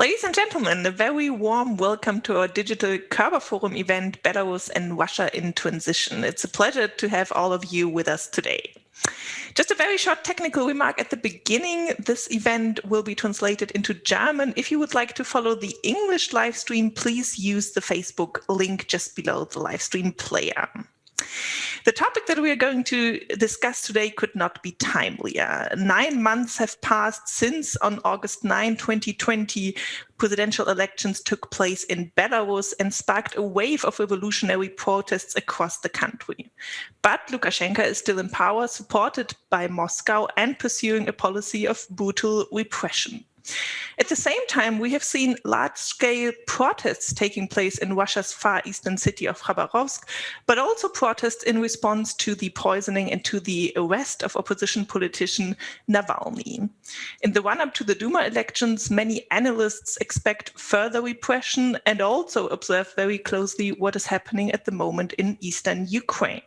Ladies and gentlemen, a very warm welcome to our digital Körber Forum event, Belarus and Russia in Transition. It's a pleasure to have all of you with us today. Just a very short technical remark at the beginning. This event will be translated into German. If you would like to follow the English live stream, please use the Facebook link just below the live stream player. The topic that we are going to discuss today could not be timelier. 9 months have passed since on August 9, 2020, presidential elections took place in Belarus and sparked a wave of revolutionary protests across the country. But Lukashenko is still in power, supported by Moscow and pursuing a policy of brutal repression. At the same time, we have seen large-scale protests taking place in Russia's far eastern city of Khabarovsk, but also protests in response to the poisoning and to the arrest of opposition politician Navalny. In the run-up to the Duma elections, many analysts expect further repression and also observe very closely what is happening at the moment in eastern Ukraine.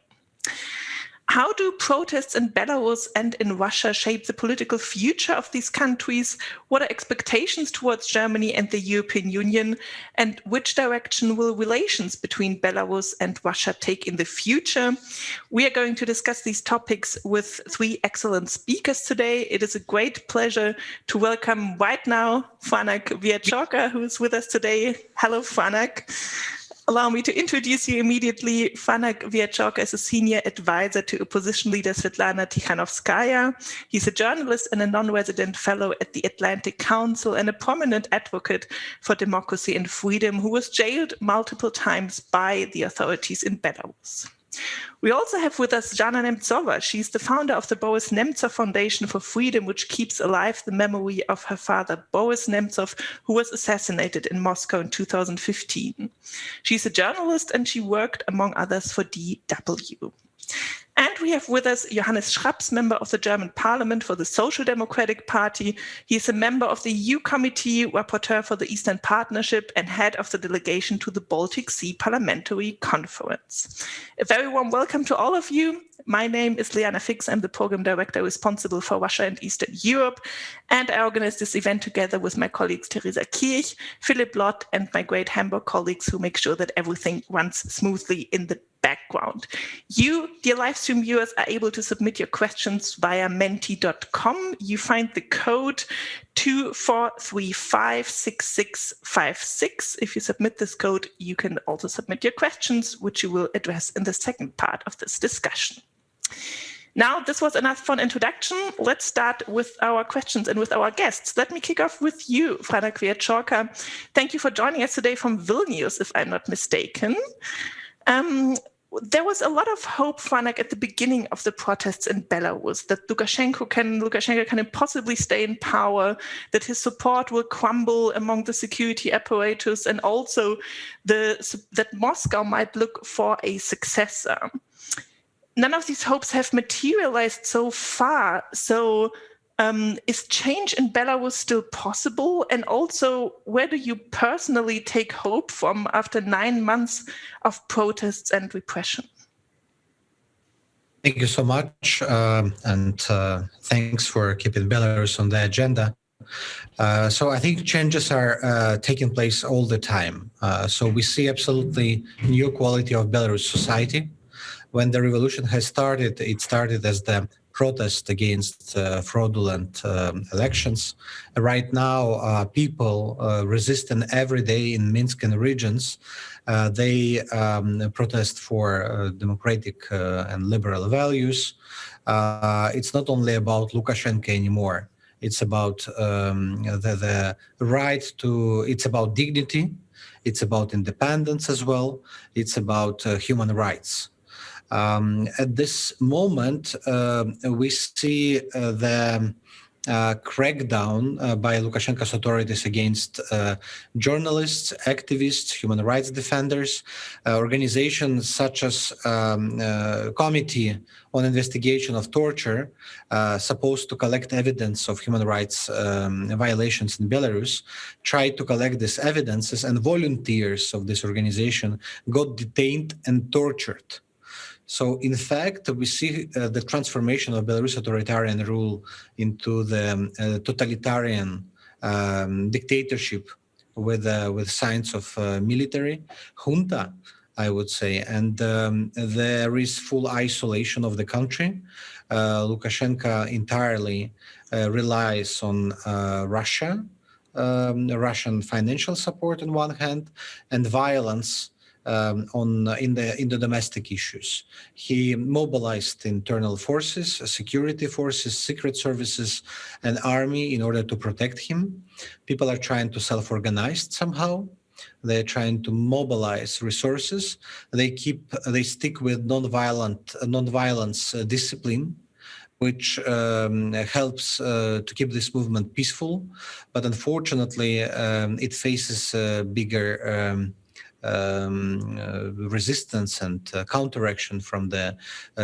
How do protests in Belarus and in Russia shape the political future of these countries? What are expectations towards Germany and the European Union? And which direction will relations between Belarus and Russia take in the future? We are going to discuss these topics with 3 excellent speakers today. It is a great pleasure to welcome right now Franak Viačorka, who is with us today. Hello, Franak. Allow me to introduce you immediately. Franak Viačorka is a senior advisor to opposition leader Sviatlana Tsikhanouskaya. He's a journalist and a non-resident fellow at the Atlantic Council and a prominent advocate for democracy and freedom who was jailed multiple times by the authorities in Belarus. We also have with us Zhanna Nemtsova. She's the founder of the Boris Nemtsov Foundation for Freedom, which keeps alive the memory of her father, Boris Nemtsov, who was assassinated in Moscow in 2015. She's a journalist and she worked, among others, for DW. And we have with us Johannes Schraps, member of the German Parliament for the Social Democratic Party. He is a member of the EU Committee, rapporteur for the Eastern Partnership, and head of the delegation to the Baltic Sea Parliamentary Conference. A very warm welcome to all of you. My name is Liana. I'm the program director responsible for Russia and Eastern Europe, and I organize this event together with my colleagues Teresa Kirch, Philip Lott, and my great Hamburg colleagues who make sure that everything runs smoothly in the background. You, dear live stream viewers, are able to submit your questions via menti.com. You find the code 24356656. If you submit this code, you can also submit your questions, which you will address in the second part of this discussion. Now, this was enough for an introduction. Let's start with our questions and with our guests. Let me kick off with you, Franak Viačorka. Thank you for joining us today from Vilnius, if I'm not mistaken. There was a lot of hope, Franak, at the beginning of the protests in Belarus, that Lukashenko can impossibly stay in power, that his support will crumble among the security apparatus, and also that Moscow might look for a successor. None of these hopes have materialized so far. So is change in Belarus still possible? And also, where do you personally take hope from after 9 months of protests and repression? Thank you so much. And thanks for keeping Belarus on the agenda. So I think changes are taking place all the time. So we see absolutely new quality of Belarus society. When the revolution has started, it started as the protest against fraudulent elections. Right now, people resisting every day in Minsk and regions. They protest for democratic and liberal values. It's not only about Lukashenko anymore. It's about the right to, it's about dignity. It's about independence as well. It's about human rights. At this moment, we see the crackdown by Lukashenko's authorities against journalists, activists, human rights defenders, organizations such as Committee on Investigation of Torture, supposed to collect evidence of human rights violations in Belarus, tried to collect these evidences, and volunteers of this organization got detained and tortured. So, in fact, we see the transformation of Belarus authoritarian rule into the totalitarian dictatorship with signs of military junta, I would say, and there is full isolation of the country. Lukashenko entirely relies on Russia, Russian financial support on one hand, and violence in the domestic issues. He mobilized internal forces, security forces, secret services, and army in order to protect him. People are trying to self-organize somehow. They're trying to mobilize resources. They stick with non-violence discipline, which helps to keep this movement peaceful. But unfortunately, it faces bigger resistance and counteraction from the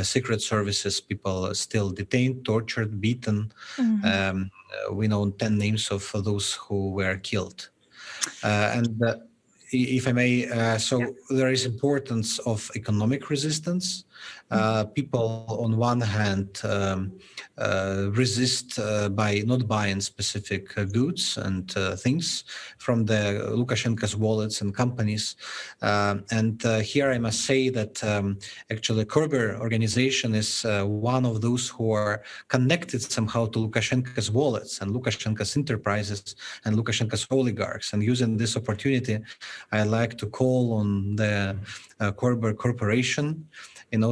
secret services. People are still detained, tortured, beaten. We know 10 names of those who were killed. And if I may, there is importance of economic resistance. People, on one hand, resist by not buying specific goods and things from the Lukashenko's wallets and companies. And here I must say that actually Körber organization is one of those who are connected somehow to Lukashenko's wallets and Lukashenko's enterprises and Lukashenko's oligarchs. And using this opportunity, I like to call on the Körber Corporation,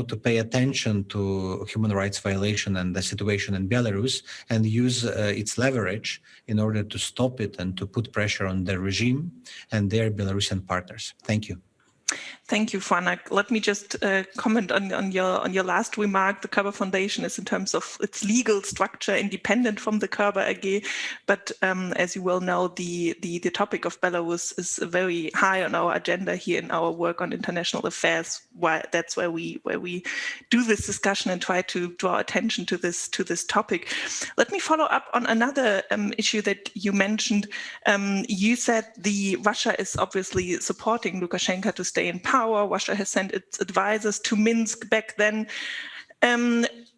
to pay attention to human rights violation and the situation in Belarus, and use its leverage in order to stop it and to put pressure on the regime and their Belarusian partners. Thank you. Thank you, Franak. Let me just comment on your last remark. The Körber Foundation is, in terms of its legal structure, independent from the Körber AG. But as you well know, the topic of Belarus is very high on our agenda here in our work on international affairs. That's where we do this discussion and try to draw attention to this topic. Let me follow up on another issue that you mentioned. You said Russia is obviously supporting Lukashenko to stay in power. Russia has sent its advisors to Minsk back then.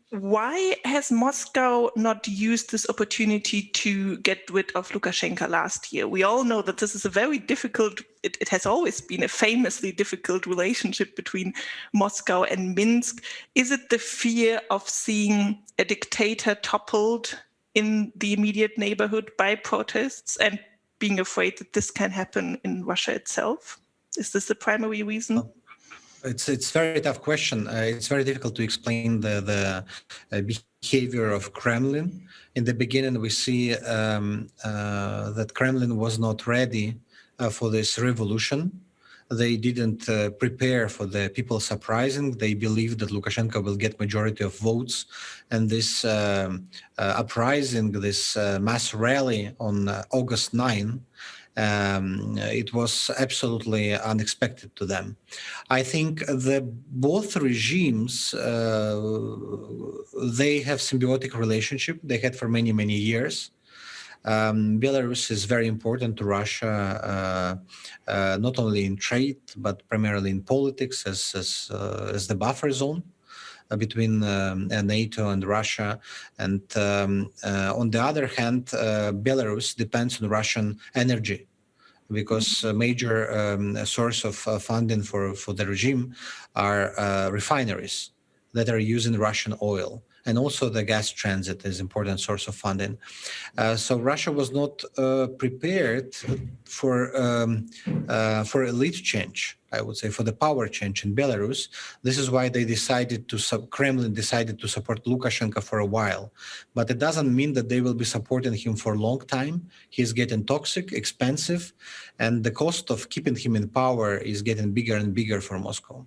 Why has Moscow not used this opportunity to get rid of Lukashenko last year? We all know that this is a very difficult, it has always been a famously difficult relationship between Moscow and Minsk. Is it the fear of seeing a dictator toppled in the immediate neighborhood by protests and being afraid that this can happen in Russia itself? Is this the primary reason? It's a very tough question. It's very difficult to explain the behavior of Kremlin. In the beginning, we see that Kremlin was not ready for this revolution. They didn't prepare for the people surprising. They believed that Lukashenko will get majority of votes, and this uprising, this mass rally on August 9, it was absolutely unexpected to them. I think both regimes, they have symbiotic relationship. They had for many, many years. Belarus is very important to Russia, not only in trade, but primarily in politics as the buffer zone between NATO and Russia. And on the other hand, Belarus depends on Russian energy, because a major source of funding for the regime are refineries that are using Russian oil. And also the gas transit is an important source of funding. So Russia was not prepared for elite change, I would say, for the power change in Belarus. This is why they Kremlin decided to support Lukashenko for a while. But it doesn't mean that they will be supporting him for a long time. He's getting toxic, expensive, and the cost of keeping him in power is getting bigger and bigger for Moscow.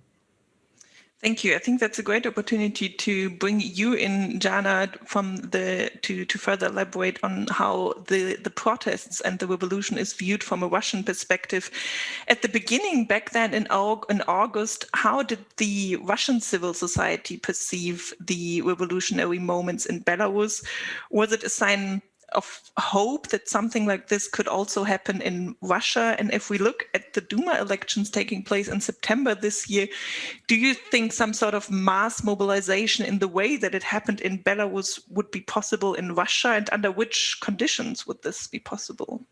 Thank you. I think that's a great opportunity to bring you in, Zhanna, to further elaborate on how the protests and the revolution is viewed from a Russian perspective. At the beginning, back then in August, how did the Russian civil society perceive the revolutionary moments in Belarus? Was it a sign of hope that something like this could also happen in Russia? And if we look at the Duma elections taking place in September this year, do you think some sort of mass mobilization in the way that it happened in Belarus would be possible in Russia? And under which conditions would this be possible?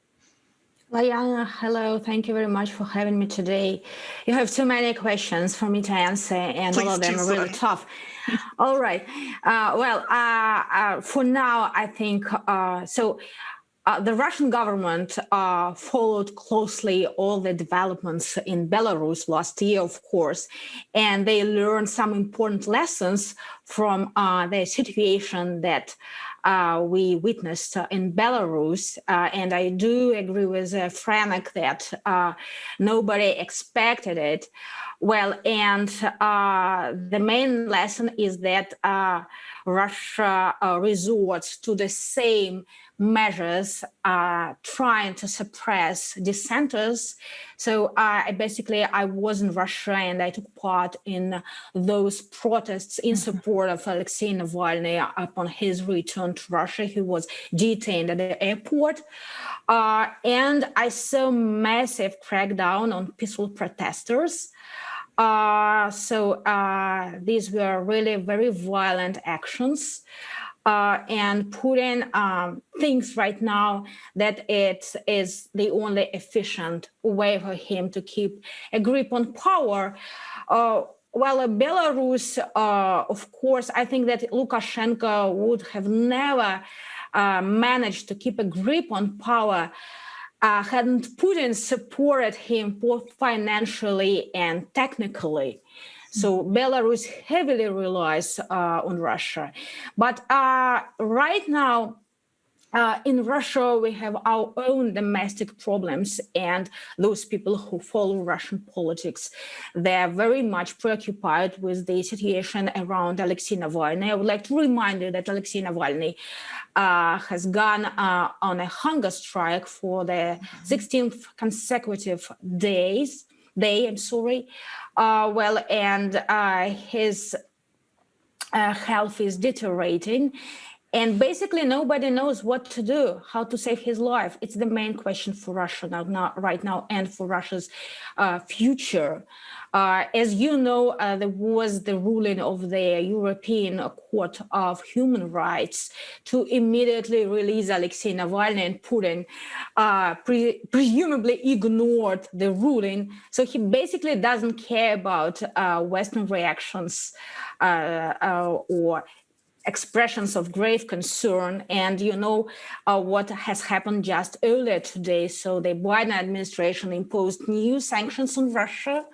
Liana, hello. Thank you very much for having me today. You have too many questions for me to answer, and Please all of them are really one. tough. All right. For now, I think the Russian government followed closely all the developments in Belarus last year, of course, and they learned some important lessons from the situation that we witnessed in Belarus. And I do agree with Franak that nobody expected it. Well, and the main lesson is that Russia resorts to the same measures trying to suppress dissenters. So I was in Russia and I took part in those protests in support of Alexei Navalny upon his return to Russia. He was detained at the airport. And I saw massive crackdown on peaceful protesters. These were really very violent actions. And Putin thinks right now that it is the only efficient way for him to keep a grip on power. Belarus, of course, I think that Lukashenko would have never managed to keep a grip on power hadn't Putin supported him both financially and technically. So Belarus heavily relies on Russia. But right now, in Russia, we have our own domestic problems, and those people who follow Russian politics, they're very much preoccupied with the situation around Alexei Navalny. I would like to remind you that Alexei Navalny has gone on a hunger strike for the 16th consecutive day. His health is deteriorating. And basically, nobody knows what to do, how to save his life. It's the main question for Russia right now, and for Russia's future. As you know, there was the ruling of the European Court of Human Rights to immediately release Alexei Navalny, and Putin presumably ignored the ruling. So he basically doesn't care about Western reactions or expressions of grave concern. And you know what has happened just earlier today. So the Biden administration imposed new sanctions on Russia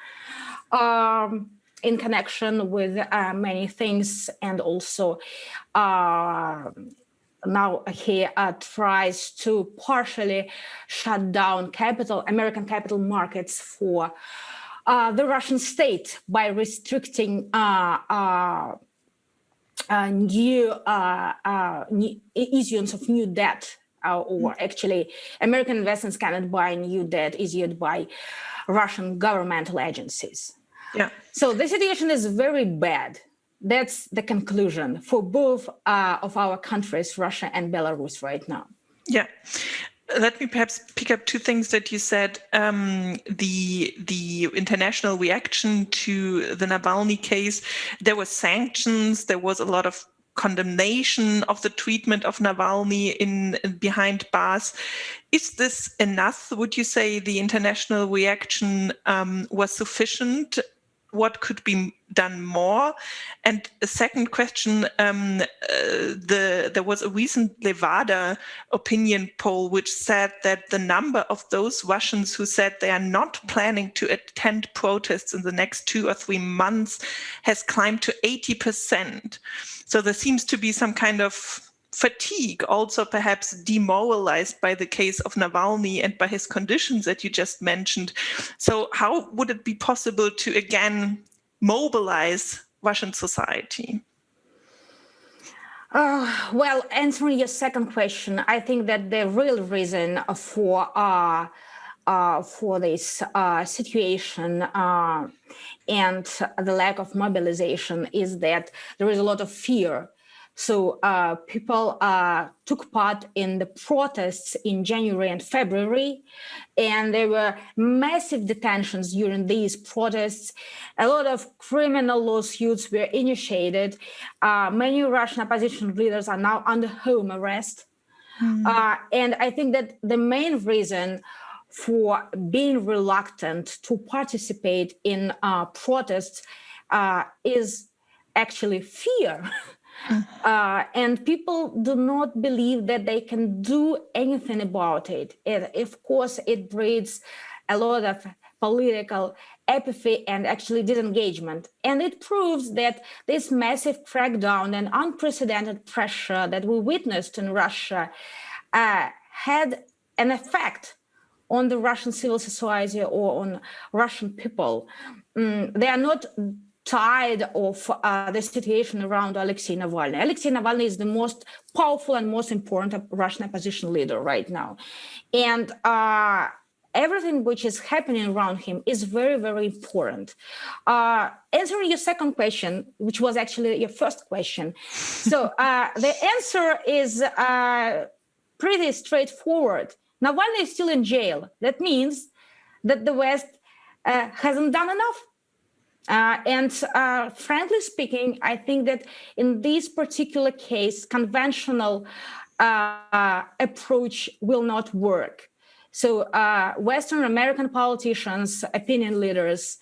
in connection with many things. And also now he tries to partially shut down American capital markets for the Russian state by restricting new issuance of new debt, or actually American investors cannot buy new debt issued by Russian governmental agencies. Yeah. So the situation is very bad. That's the conclusion for both of our countries, Russia and Belarus, right now. Yeah. Let me perhaps pick up two things that you said. The international reaction to the Navalny case, there were sanctions, there was a lot of condemnation of the treatment of Navalny behind bars. Is this enough? Would you say the international reaction was sufficient? What could be done more? And a second question, there was a recent Levada opinion poll which said that the number of those Russians who said they are not planning to attend protests in the next 2 or 3 months has climbed to 80%. So there seems to be some kind of fatigue, also perhaps demoralized by the case of Navalny and by his conditions that you just mentioned. So how would it be possible to again mobilize Russian society? Answering your second question, I think that the real reason for this situation and the lack of mobilization is that there is a lot of fear. So people took part in the protests in January and February, and there were massive detentions during these protests. A lot of criminal lawsuits were initiated. Many Russian opposition leaders are now under home arrest. And I think that the main reason for being reluctant to participate in protests is actually fear. And people do not believe that they can do anything about it. Of course, it breeds a lot of political apathy and actually disengagement. And it proves that this massive crackdown and unprecedented pressure that we witnessed in Russia had an effect on the Russian civil society or on Russian people. They are not tired of the situation around Alexei Navalny. Alexei Navalny is the most powerful and most important Russian opposition leader right now. And everything which is happening around him is very, very important. Answering your second question, which was actually your first question. So the answer is pretty straightforward. Navalny is still in jail. That means that the West hasn't done enough. And frankly speaking, I think that in this particular case, conventional approach will not work. So Western American politicians, opinion leaders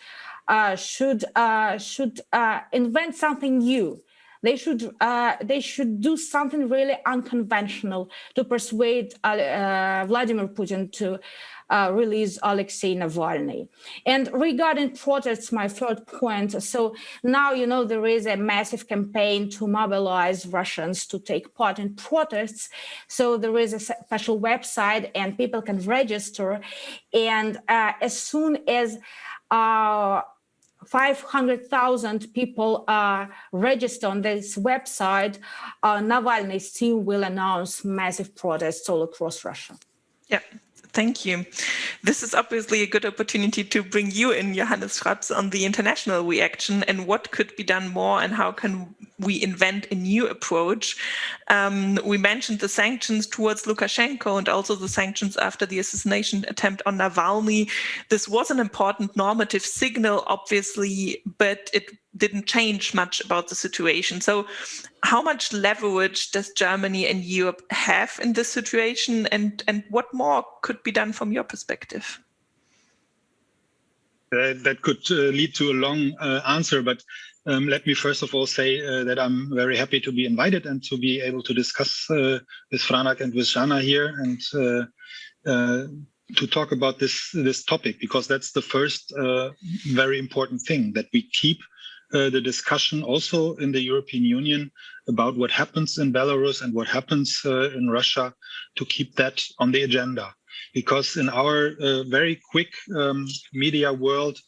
should invent something new. They should do something really unconventional to persuade Vladimir Putin to release Alexei Navalny. And regarding protests, my third point, so now, there is a massive campaign to mobilize Russians to take part in protests. So there is a special website and people can register. And as soon as 500,000 people register on this website, Navalny's team will announce massive protests all across Russia. Yeah. Thank you. This is obviously a good opportunity to bring you in, Johannes Schraps, on the international reaction and what could be done more and how can we invent a new approach. We mentioned the sanctions towards Lukashenko and also the sanctions after the assassination attempt on Navalny. This was an important normative signal, obviously, but it didn't change much about the situation. So how much leverage does Germany and Europe have in this situation, and what more could be done from your perspective? That could lead to a long answer, but let me first of all say that I'm very happy to be invited and to be able to discuss with Franak and with Zhanna here and to talk about this topic, because that's the first very important thing, that we keep the discussion also in the European Union about what happens in Belarus and what happens in Russia, to keep that on the agenda. Because in our very quick media world,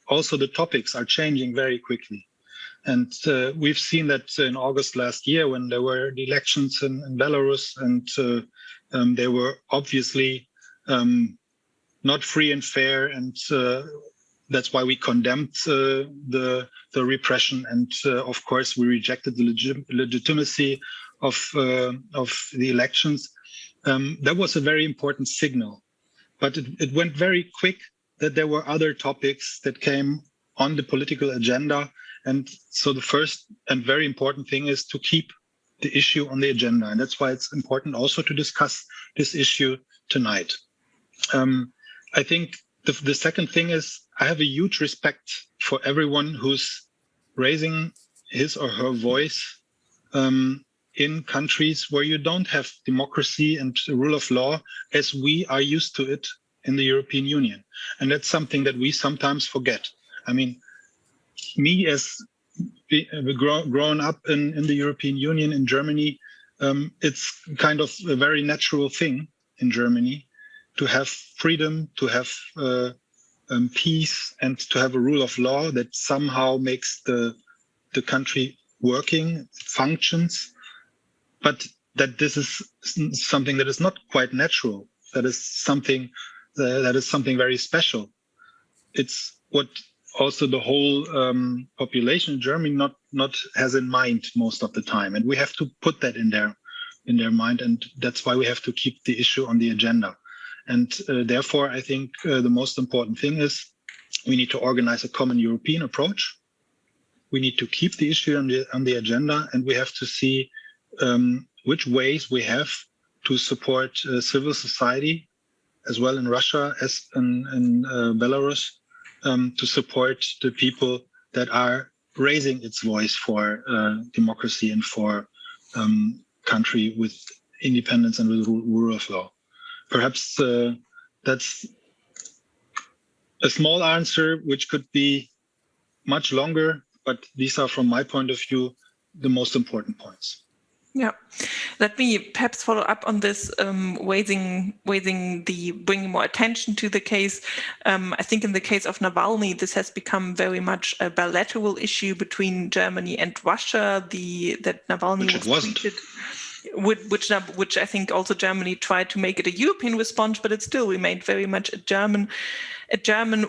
also the topics are changing very quickly. And we've seen that in August last year when there were the elections in Belarus, and they were obviously not free and fair, and that's why we condemned the repression, and of course we rejected the legitimacy of the elections. That was a very important signal, but it went very quick that there were other topics that came on the political agenda, and so the first and very important thing is to keep the issue on the agenda, and that's why it's important also to discuss this issue tonight. I think the second thing is, I have a huge respect for everyone who's raising his or her voice in countries where you don't have democracy and the rule of law as we are used to it in the European Union. And that's something that we sometimes forget. I mean, me as grown up in the European Union in Germany, it's kind of a very natural thing in Germany to have freedom, to have peace, and to have a rule of law that somehow makes the country working, functions, but that this is something that is not quite natural. That is something very special. It's what also the whole population in Germany not has in mind most of the time, and we have to put that in their mind, and that's why we have to keep the issue on the agenda. And therefore, I think the most important thing is we need to organize a common European approach. We need to keep the issue on the agenda, and we have to see which ways we have to support civil society as well in Russia as in Belarus, to support the people that are raising its voice for democracy and for country with independence and with rule of law. Perhaps that's a small answer, which could be much longer, but these are, from my point of view, the most important points. Yeah, let me perhaps follow up on this, bringing more attention to the case. I think in the case of Navalny, this has become very much a bilateral issue between Germany and Russia. That Navalny was treated, which I think also Germany tried to make it a European response, but it still remained very much a German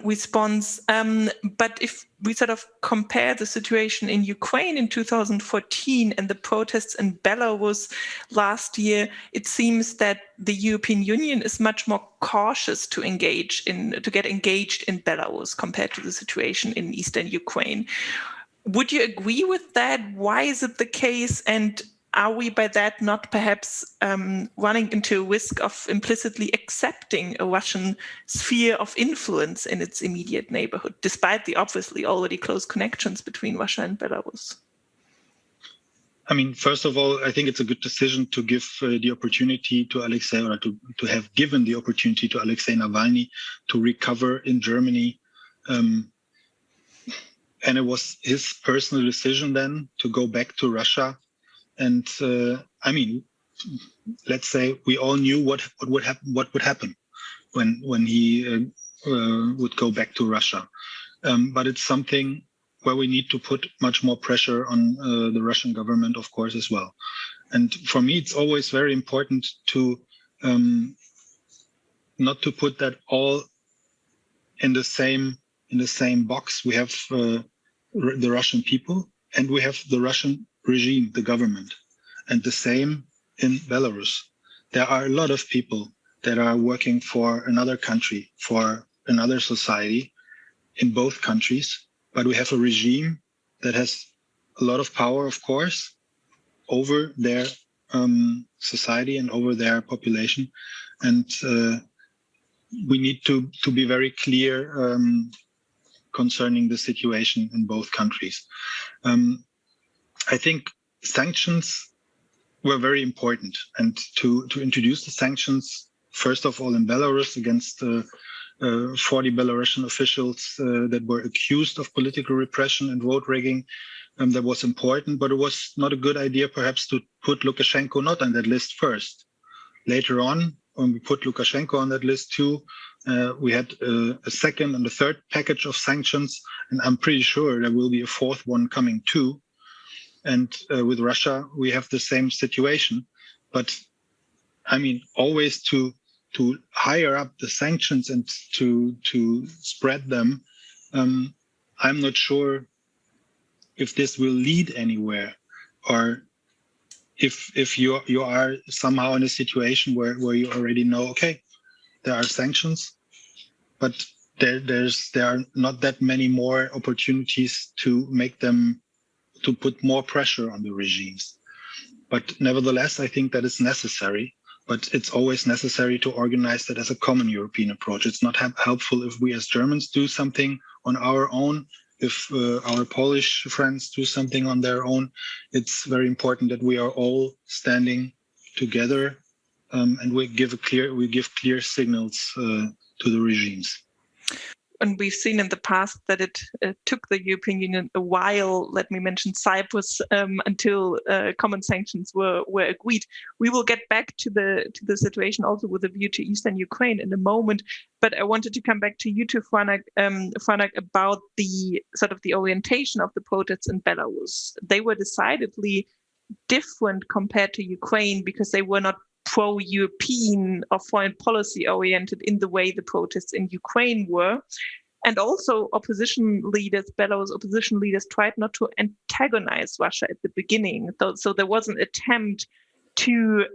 response. But if we sort of compare the situation in Ukraine in 2014 and the protests in Belarus last year, it seems that the European Union is much more cautious to get engaged in Belarus compared to the situation in eastern Ukraine. Would you agree with that? Why is it the case? And are we by that not perhaps running into a risk of implicitly accepting a Russian sphere of influence in its immediate neighborhood, despite the obviously already close connections between Russia and Belarus? I mean, first of all, I think it's a good decision to give the opportunity to Alexei, or to have given the opportunity to Alexei Navalny to recover in Germany. And it was his personal decision then to go back to Russia. And I mean, let's say we all knew what would happen when he would go back to Russia. But it's something where we need to put much more pressure on the Russian government, of course, as well. And for me, it's always very important to not to put that all in the same box. We have the Russian people, and we have the Russian regime, the government, and the same in Belarus. There are a lot of people that are working for another country, for another society in both countries, but we have a regime that has a lot of power, of course, over their society and over their population. And we need to be very clear concerning the situation in both countries. I think sanctions were very important, and to introduce the sanctions, first of all in Belarus against 40 Belarusian officials that were accused of political repression and vote rigging, that was important, but it was not a good idea perhaps to put Lukashenko not on that list first. Later on, when we put Lukashenko on that list too, we had a second and a third package of sanctions, and I'm pretty sure there will be a fourth one coming too. And with Russia, we have the same situation. But I mean, always to higher up the sanctions and to spread them, I'm not sure if this will lead anywhere, or if you are somehow in a situation where you already know, okay, there are sanctions, but there are not that many more opportunities to make them, to put more pressure on the regimes. But nevertheless, I think that is necessary, but it's always necessary to organize that as a common European approach. It's not helpful if we as Germans do something on our own, if our Polish friends do something on their own. It's very important that we are all standing together, and we give clear signals to the regimes. And we've seen in the past that it took the European Union a while, let me mention Cyprus, until common sanctions were agreed. We will get back to the situation also with a view to Eastern Ukraine in a moment. But I wanted to come back to you, Franak, about the sort of the orientation of the protests in Belarus. They were decidedly different compared to Ukraine because they were not pro-European or foreign policy oriented in the way the protests in Ukraine were. And also Belarus opposition leaders tried not to antagonize Russia at the beginning. So there was an attempt to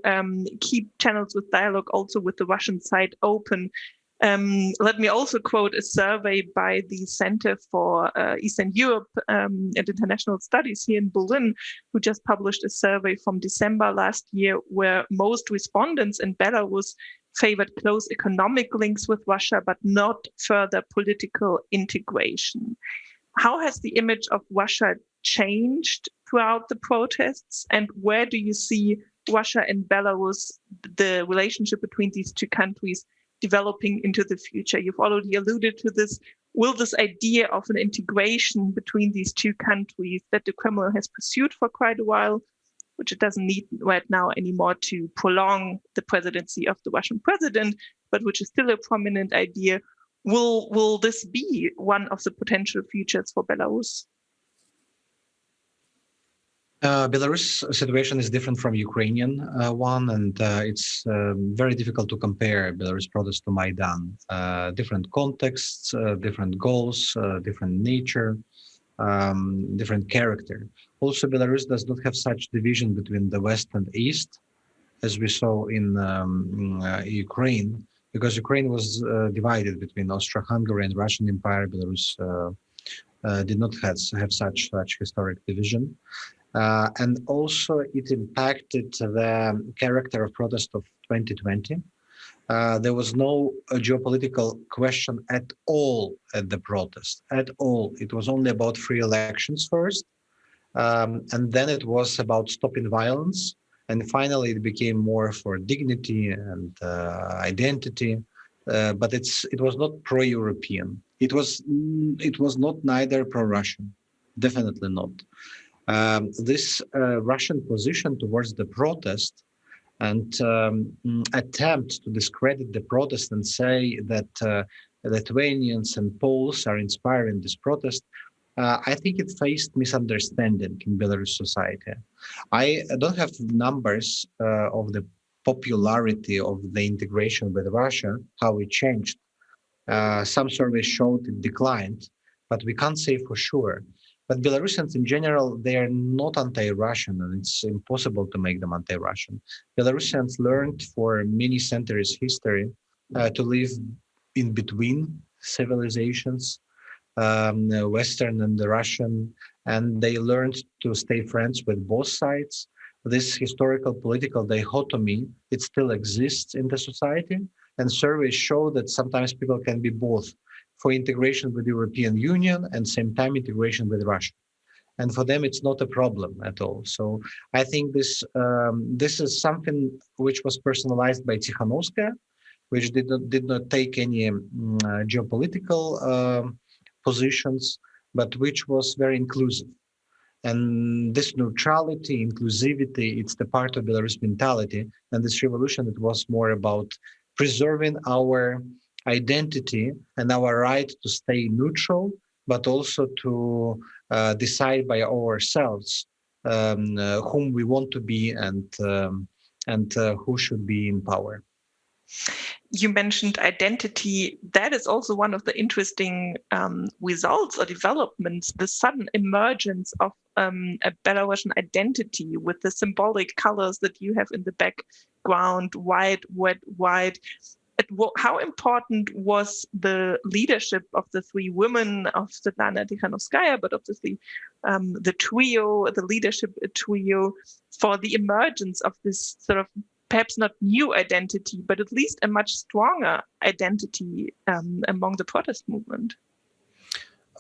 keep channels with dialogue also with the Russian side open. Let me also quote a survey by the Center for Eastern Europe and International Studies here in Berlin, who just published a survey from December last year, where most respondents in Belarus favored close economic links with Russia, but not further political integration. How has the image of Russia changed throughout the protests? And where do you see Russia and Belarus, the relationship between these two countries, developing into the future? You've already alluded to this. Will this idea of an integration between these two countries that the Kremlin has pursued for quite a while, which it doesn't need right now anymore to prolong the presidency of the Russian president, but which is still a prominent idea, will this be one of the potential futures for Belarus? Belarus situation is different from Ukrainian one, and it's very difficult to compare Belarus protests to Maidan. Different contexts, different goals, different nature, different character. Also, Belarus does not have such division between the West and East as we saw in Ukraine, because Ukraine was divided between Austro-Hungary and Russian Empire. Belarus did not have such historic division. And also it impacted the character of protest of 2020. There was no geopolitical question at all at the protest, at all. It was only about free elections first, and then it was about stopping violence. And finally, it became more for dignity and identity, but it was not pro-European. It was not neither pro-Russian, definitely not. This Russian position towards the protest and attempt to discredit the protest and say that Lithuanians and Poles are inspiring this protest, I think it faced misunderstanding in Belarus society. I don't have numbers of the popularity of the integration with Russia, how it changed. Some surveys showed it declined, but we can't say for sure. But Belarusians in general, they are not anti-Russian, and it's impossible to make them anti-Russian. Belarusians learned for many centuries history to live in between civilizations, Western and the Russian, and they learned to stay friends with both sides. This historical political dichotomy, it still exists in the society, and surveys show that sometimes people can be both for integration with the European Union and same time integration with Russia. And for them, it's not a problem at all. So I think this is something which was personalized by Tsikhanouskaya, which did not take any geopolitical positions, but which was very inclusive. And this neutrality, inclusivity, it's the part of Belarus mentality. And this revolution, it was more about preserving our identity and our right to stay neutral, but also to decide by ourselves whom we want to be and who should be in power. You mentioned identity. That is also one of the interesting results or developments, the sudden emergence of a Belarusian identity with the symbolic colors that you have in the background, white, red, white. How important was the leadership of the three women, of Sviatlana Tsikhanouskaya, but obviously the trio, the leadership trio, for the emergence of this sort of perhaps not new identity, but at least a much stronger identity among the protest movement?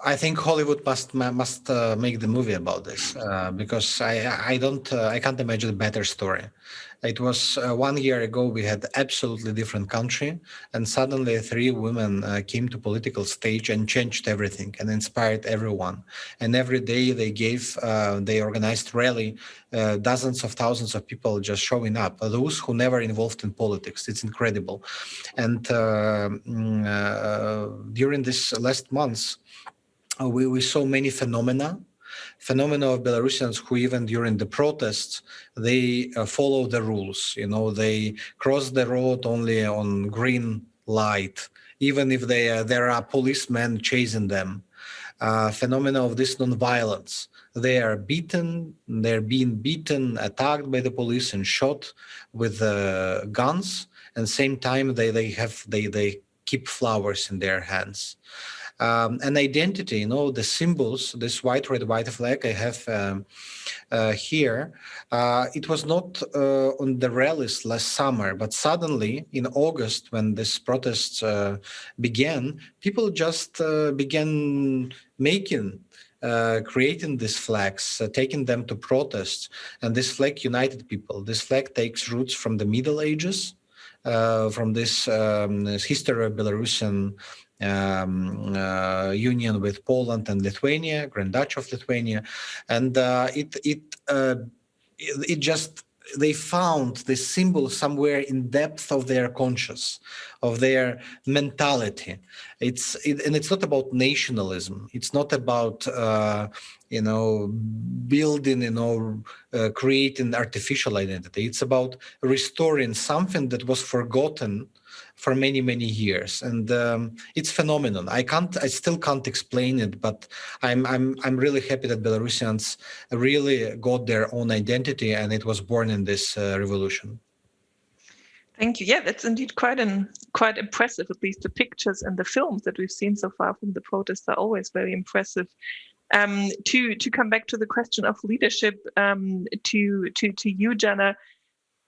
I think Hollywood must make the movie about this because I can't imagine a better story. It was 1 year ago we had absolutely different country, and suddenly three women came to political stage and changed everything and inspired everyone. And every day they organized rally, dozens of thousands of people just showing up. Those who never involved in politics, it's incredible. And during this last months, we saw many phenomena of Belarusians who even during the protests, they follow the rules. They cross the road only on green light, even if there are policemen chasing them. Phenomena of this non-violence. They are beaten, they're being beaten, attacked by the police and shot with guns. And same time, they keep flowers in their hands. An identity, the symbols, this white, red, white flag I have here, it was not on the rallies last summer, but suddenly in August, when these protests began, people just began creating these flags, taking them to protests, and this flag united people. This flag takes roots from the Middle Ages, from this history of Belarusian union with Poland and Lithuania, Grand Duchy of Lithuania, and they found this symbol somewhere in depth of their conscious, of their mentality. And it's not about nationalism. It's not about building, creating artificial identity. It's about restoring something that was forgotten for many, many years, and it's phenomenon. I still can't explain it, but I'm really happy that Belarusians really got their own identity, and it was born in this revolution. Thank you. Yeah, that's indeed quite impressive. At least the pictures and the films that we've seen so far from the protests are always very impressive. To come back to the question of leadership, to you, Zhanna.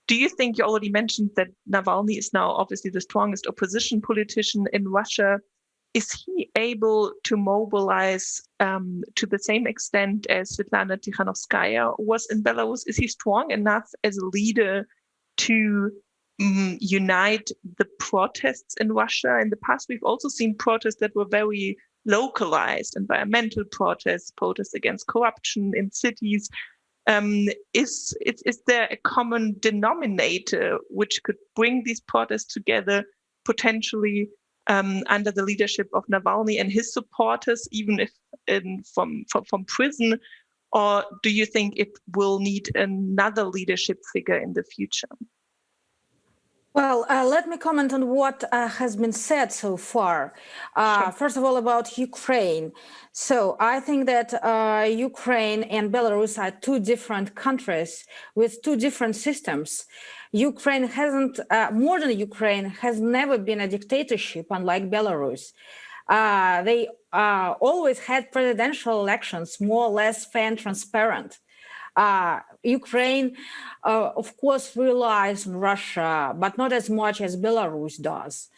Do you think, you already mentioned that Navalny is now obviously the strongest opposition politician in Russia? Is he able to mobilize to the same extent as Sviatlana Tsikhanouskaya was in Belarus? Is he strong enough as a leader to unite the protests in Russia? In the past, we've also seen protests that were very localized, environmental protests against corruption in cities. Is there a common denominator which could bring these protests together, potentially under the leadership of Navalny and his supporters, even if from prison? Or do you think it will need another leadership figure in the future? Well, let me comment on what has been said so far. Sure. First of all, about Ukraine. So I think that Ukraine and Belarus are two different countries with two different systems. Ukraine modern Ukraine has never been a dictatorship, unlike Belarus. They always had presidential elections, more or less fair and transparent. Ukraine, of course, relies on Russia, but not as much as Belarus does.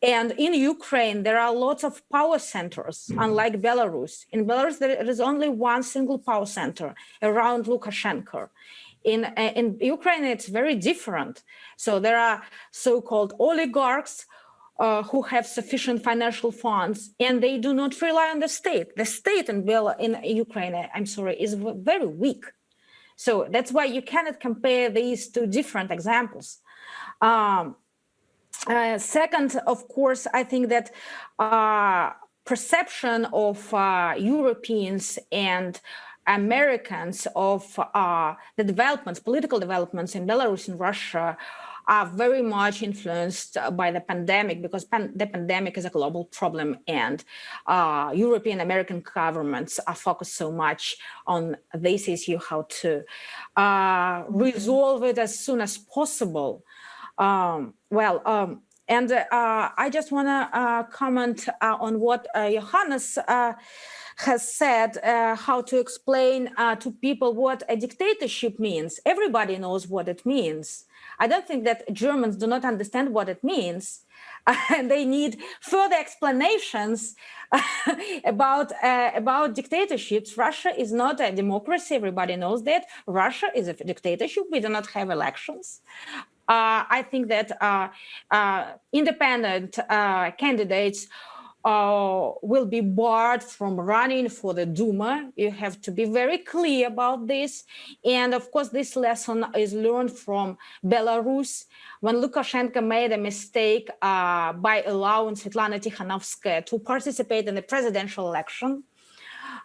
And in Ukraine, there are lots of power centers, unlike Belarus. In Belarus, there is only one single power center around Lukashenko. In Ukraine, it's very different. So there are so-called oligarchs who have sufficient financial funds, and they do not rely on the state. The state in Ukraine, is very weak. So that's why you cannot compare these two different examples. Second, of course, I think that perception of Europeans and Americans of the political developments in Belarus and Russia are very much influenced by the pandemic, because the pandemic is a global problem, and European American governments are focused so much on this issue, how to resolve it as soon as possible. And I just want to comment on what Johannes has said, how to explain to people what a dictatorship means. Everybody knows what it means. I don't think that Germans do not understand what it means. And they need further explanations about dictatorships. Russia is not a democracy. Everybody knows that. Russia is a dictatorship. We do not have elections. I think that independent candidates will be barred from running for the Duma. You have to be very clear about this. And of course, this lesson is learned from Belarus, when Lukashenko made a mistake by allowing Sviatlana Tsikhanouskaya to participate in the presidential election.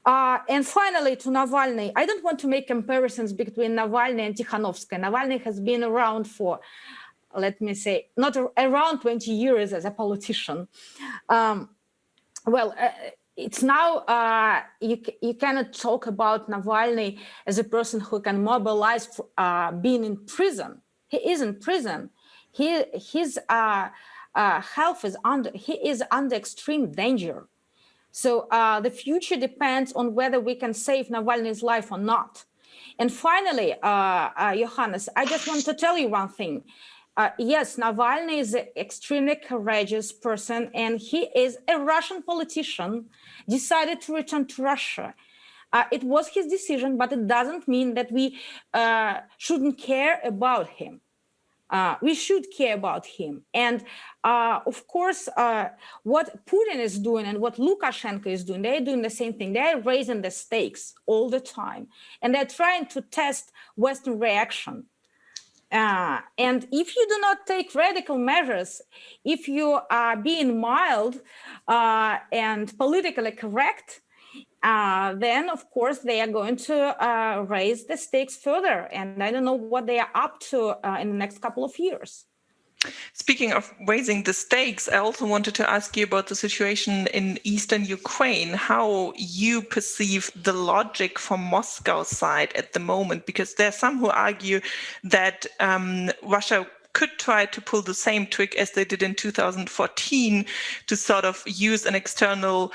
And finally, to Navalny, I don't want to make comparisons between Navalny and Tikhanovskaya. Navalny has been around for, let me say, not around 20 years as a politician. It's now, you cannot talk about Navalny as a person who can mobilize being in prison. He is in prison. His health is under extreme danger. So the future depends on whether we can save Navalny's life or not. And finally, Johannes, I just want to tell you one thing. Yes, Navalny is an extremely courageous person, and he is a Russian politician, decided to return to Russia. It was his decision, but it doesn't mean that we shouldn't care about him. We should care about him. And of course, what Putin is doing and what Lukashenko is doing, they're doing the same thing. They're raising the stakes all the time. And they're trying to test Western reaction. And if you do not take radical measures, if you are being mild and politically correct, then, of course, they are going to raise the stakes further. And I don't know what they are up to in the next couple of years. Speaking of raising the stakes, I also wanted to ask you about the situation in eastern Ukraine, how you perceive the logic from Moscow's side at the moment, because there are some who argue that Russia could try to pull the same trick as they did in 2014 to sort of use an external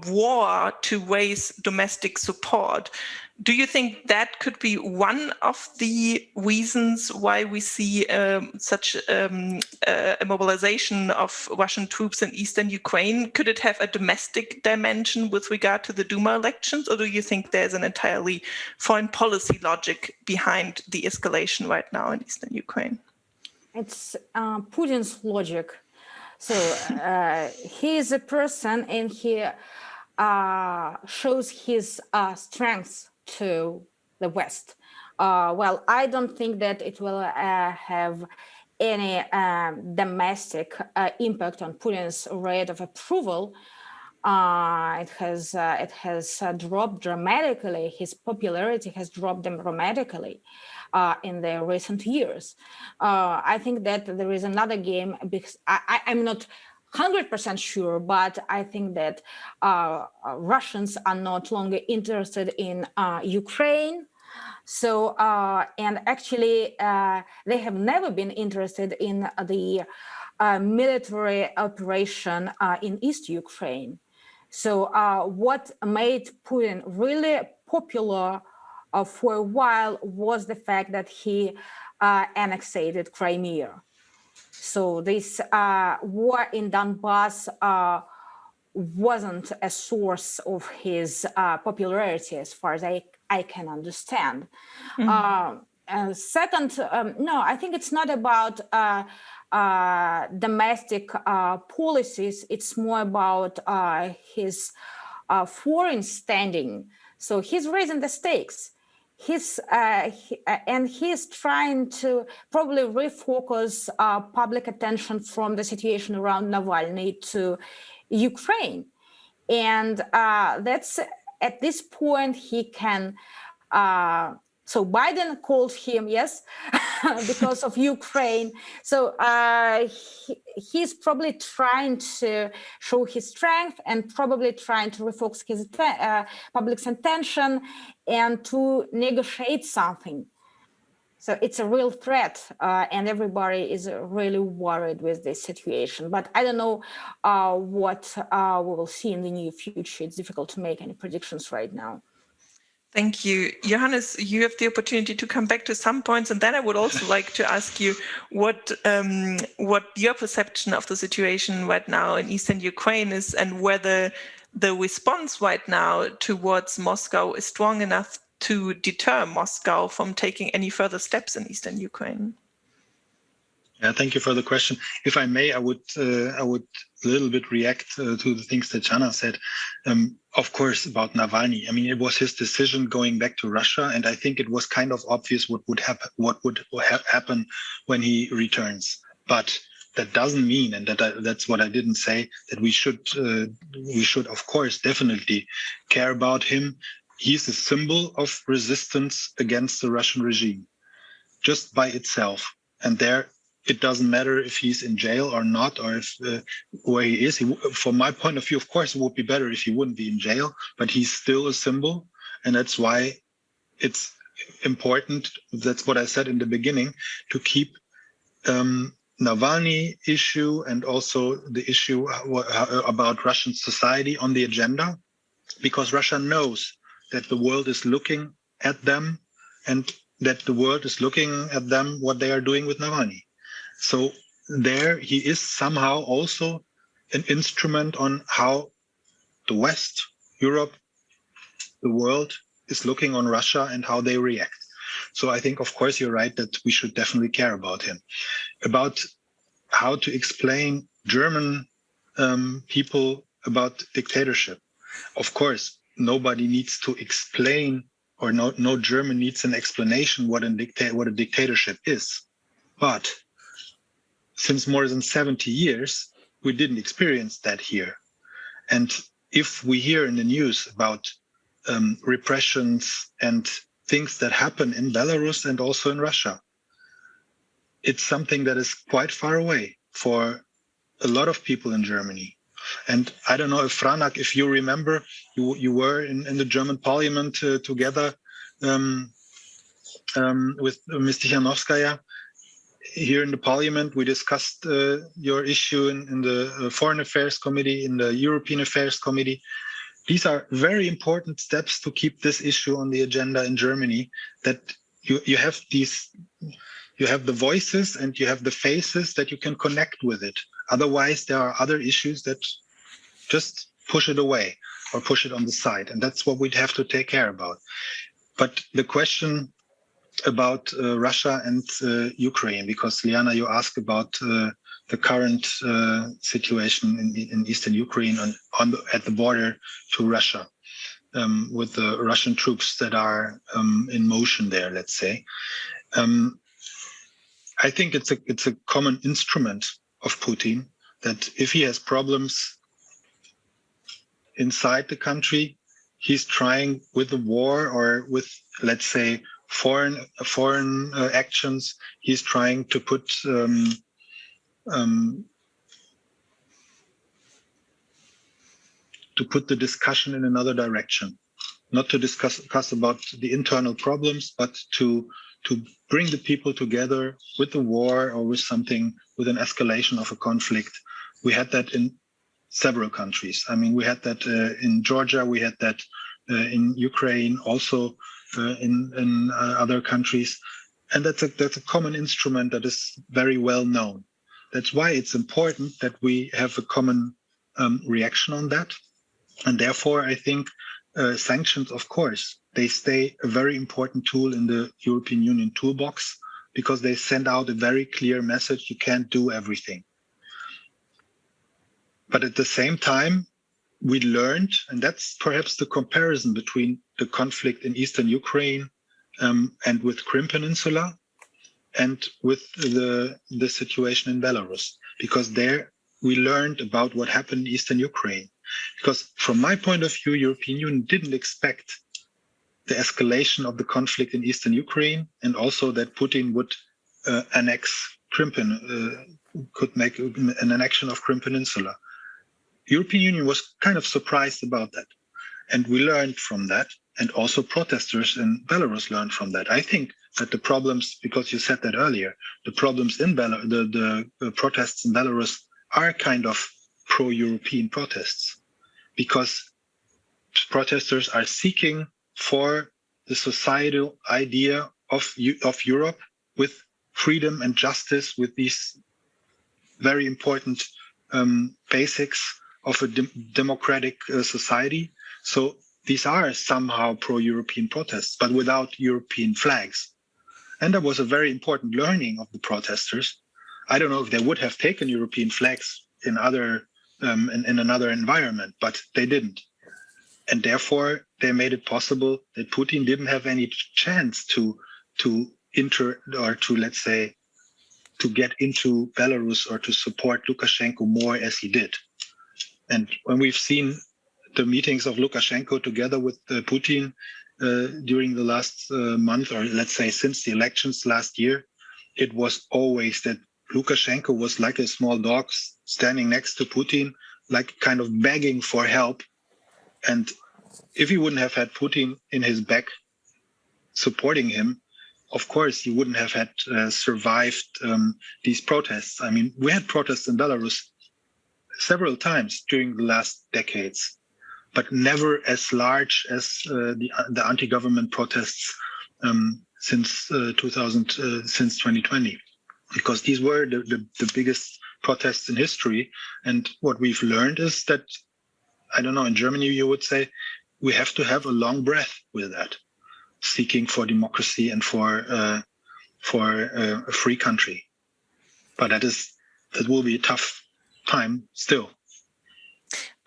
war to raise domestic support. Do you think that could be one of the reasons why we see such a mobilization of Russian troops in eastern Ukraine? Could it have a domestic dimension with regard to the Duma elections, or do you think there's an entirely foreign policy logic behind the escalation right now in eastern Ukraine? It's Putin's logic. So he is a person and he shows his strengths to the West. Well, I don't think that it will have any domestic impact on Putin's rate of approval. It has dropped dramatically. His popularity has dropped dramatically in the recent years. I think that there is another game, because I'm not 100% sure, but I think that Russians are not longer interested in Ukraine. So, and actually, they have never been interested in the military operation in East Ukraine. So what made Putin really popular for a while was the fact that he annexated Crimea. So this war in Donbass wasn't a source of his popularity, as far as I can understand. Mm-hmm. Second, no, I think it's not about domestic policies. It's more about his foreign standing. So he's raising the stakes. And he's trying to probably refocus public attention from the situation around Navalny to Ukraine. And that's, at this point, he can... So Biden called him, yes, because of Ukraine. So he's probably trying to show his strength and probably trying to refocus his public's attention and to negotiate something. So it's a real threat, and everybody is really worried with this situation. But I don't know what we will see in the near future. It's difficult to make any predictions right now. Thank you. Johannes, you have the opportunity to come back to some points, and then I would also like to ask you what your perception of the situation right now in eastern Ukraine is, and whether the response right now towards Moscow is strong enough to deter Moscow from taking any further steps in eastern Ukraine. Yeah, thank you for the question. If I may, I would a little bit react to the things that Zhanna said. Of course, about Navalny. I mean, it was his decision going back to Russia, and I think it was kind of obvious what would happen when he returns. But that doesn't mean, and that's what I didn't say, that we should of course definitely care about him. He's a symbol of resistance against the Russian regime, just by itself, and there. It doesn't matter if he's in jail or not, or if where he is. From my point of view, of course, it would be better if he wouldn't be in jail, but he's still a symbol. And that's why it's important. That's what I said in the beginning, to keep Navalny issue and also the issue about Russian society on the agenda, because Russia knows that the world is looking at them and that the world is looking at them what they are doing with Navalny. So there he is somehow also an instrument on how the West, Europe, the world is looking on Russia and how they react. So I think, of course, you're right that we should definitely care about him. About how to explain German people about dictatorship. Of course, nobody needs to explain, or no German needs an explanation what a dictatorship is. But since more than 70 years, we didn't experience that here. And if we hear in the news about repressions and things that happen in Belarus and also in Russia, it's something that is quite far away for a lot of people in Germany. And I don't know if Franak, if you remember, you were in the German parliament together with Ms. Tsikhanouskaya. Here in the parliament, we discussed your issue in the Foreign Affairs Committee, in the European Affairs Committee. These are very important steps to keep this issue on the agenda in Germany, that you have the voices and you have the faces that you can connect with it. Otherwise, there are other issues that just push it away or push it on the side. And that's what we'd have to take care about. But the question about Russia and Ukraine, because Liana, you asked about the current situation in eastern Ukraine at the border to Russia, with the Russian troops that are in motion there, let's say. I think it's a common instrument of Putin that if he has problems inside the country, he's trying with the war or with, let's say, foreign actions, he's trying to put the discussion in another direction, not to discuss about the internal problems, but to bring the people together with the war or with something, with an escalation of a conflict. We had that in several countries. I mean, we had that in Georgia, we had that in Ukraine, also in other countries. And that's a common instrument that is very well known. That's why it's important that we have a common reaction on that. And therefore, I think sanctions, of course, they stay a very important tool in the European Union toolbox, because they send out a very clear message: you can't do everything. But at the same time, we learned, and that's perhaps the comparison between the conflict in eastern Ukraine and with Crimea Peninsula and with the situation in Belarus, because there we learned about what happened in eastern Ukraine. Because from my point of view, European Union didn't expect the escalation of the conflict in eastern Ukraine, and also that Putin would annex Crimea, could make an annexion of Crimea Peninsula. European Union was kind of surprised about that. And we learned from that. And also protesters in Belarus learned from that. I think that the problems, because you said that earlier, the problems in the protests in Belarus are kind of pro-European protests, because protesters are seeking for the societal idea of Europe with freedom and justice, with these very important basics of a democratic society. So these are somehow pro-European protests, but without European flags. And that was a very important learning of the protesters. I don't know if they would have taken European flags in another environment, but they didn't. And therefore, they made it possible that Putin didn't have any chance to let's say, to get into Belarus or to support Lukashenko more as he did. And when we've seen the meetings of Lukashenko together with Putin during the last month, or let's say since the elections last year, it was always that Lukashenko was like a small dog standing next to Putin, like kind of begging for help. And if he wouldn't have had Putin in his back supporting him, of course, you wouldn't have had survived these protests. I mean, we had protests in Belarus several times during the last decades, but never as large as the anti-government protests since 2020, because these were the biggest protests in history. And what we've learned is that, I don't know, in Germany you would say, we have to have a long breath with that, seeking for democracy and for a free country. But that will be a tough time still.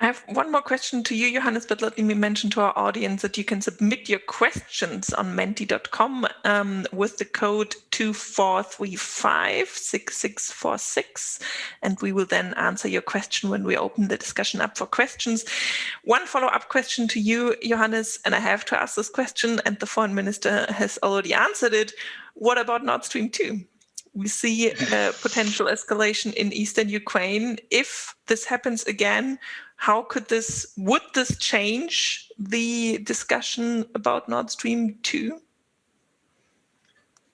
I have one more question to you, Johannes, but let me mention to our audience that you can submit your questions on menti.com with the code 24356646, and we will then answer your question when we open the discussion up for questions. One follow-up question to you, Johannes, and I have to ask this question, and the foreign minister has already answered it. What about Nord Stream 2? We see a potential escalation in eastern Ukraine. If this happens again, would this change the discussion about Nord Stream 2?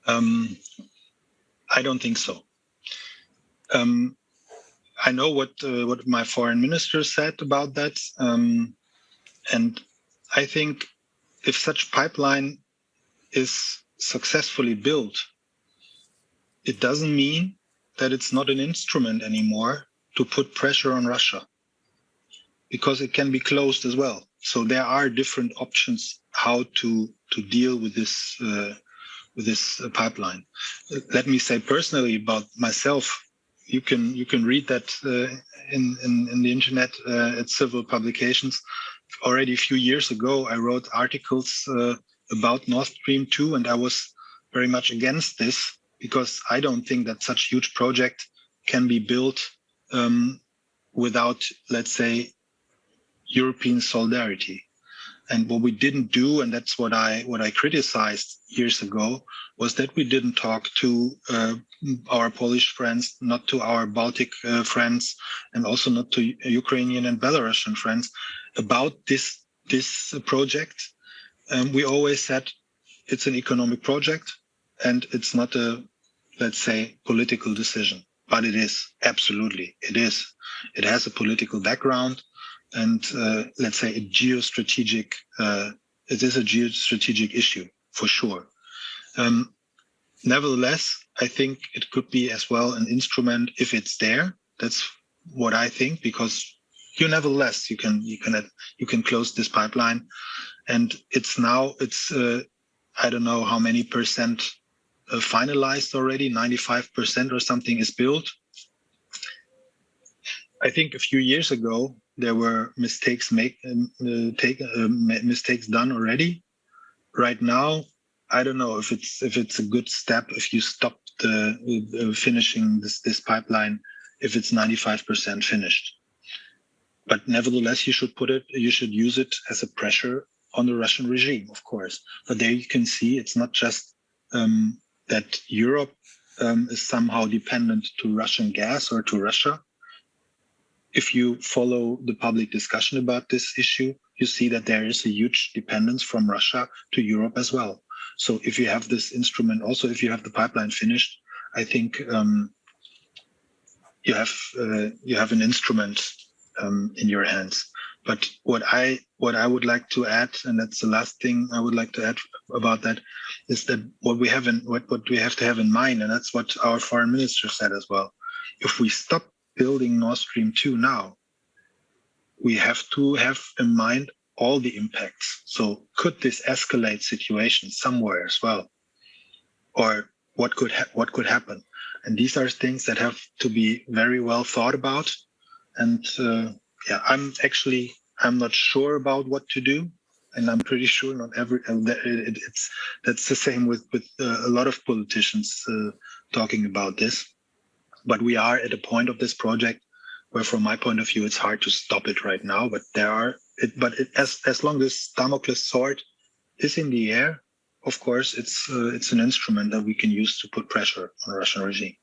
I don't think so. I know what my foreign minister said about that, and I think if such pipeline is successfully built, it doesn't mean that it's not an instrument anymore to put pressure on Russia, because it can be closed as well. So there are different options how to deal with this pipeline. Let me say personally about myself. You can read that in the internet at several publications. Already a few years ago, I wrote articles about Nord Stream 2, and I was very much against this, because I don't think that such huge project can be built without, let's say, European solidarity. And what we didn't do, and that's what I criticized years ago, was that we didn't talk to our Polish friends, not to our Baltic friends, and also not to Ukrainian and Belarusian friends about this project. We always said it's an economic project, and it's not a, let's say, political decision. But it is, absolutely, it is. It has a political background, and let's say it is a geostrategic issue, for sure. Nevertheless, I think it could be as well an instrument if it's there. That's what I think, because you can close this pipeline, and it's I don't know how many percent finalized already, 95% or something is built. I think a few years ago there were mistakes done already. Right now, I don't know if it's a good step if you stop finishing this pipeline if it's 95% finished. But nevertheless, you should use it as a pressure on the Russian regime, of course. But there you can see it's not just that Europe is somehow dependent to Russian gas or to Russia. If you follow the public discussion about this issue, you see that there is a huge dependence from Russia to Europe as well. So if you have this instrument, also if you have the pipeline finished, I think you have an instrument in your hands. But what I would like to add, and that's the last thing I would like to add about that, is that what we have to have in mind, and that's what our foreign minister said as well. If we stop building Nord Stream 2 now, we have to have in mind all the impacts. So could this escalate situation somewhere as well? Or what could happen? And these are things that have to be very well thought about. And I'm not sure about what to do. And I'm pretty sure that's the same with a lot of politicians talking about this. But we are at a point of this project where, from my point of view, it's hard to stop it right now. But as long as Damocles sword is in the air, of course, it's an instrument that we can use to put pressure on the Russian regime.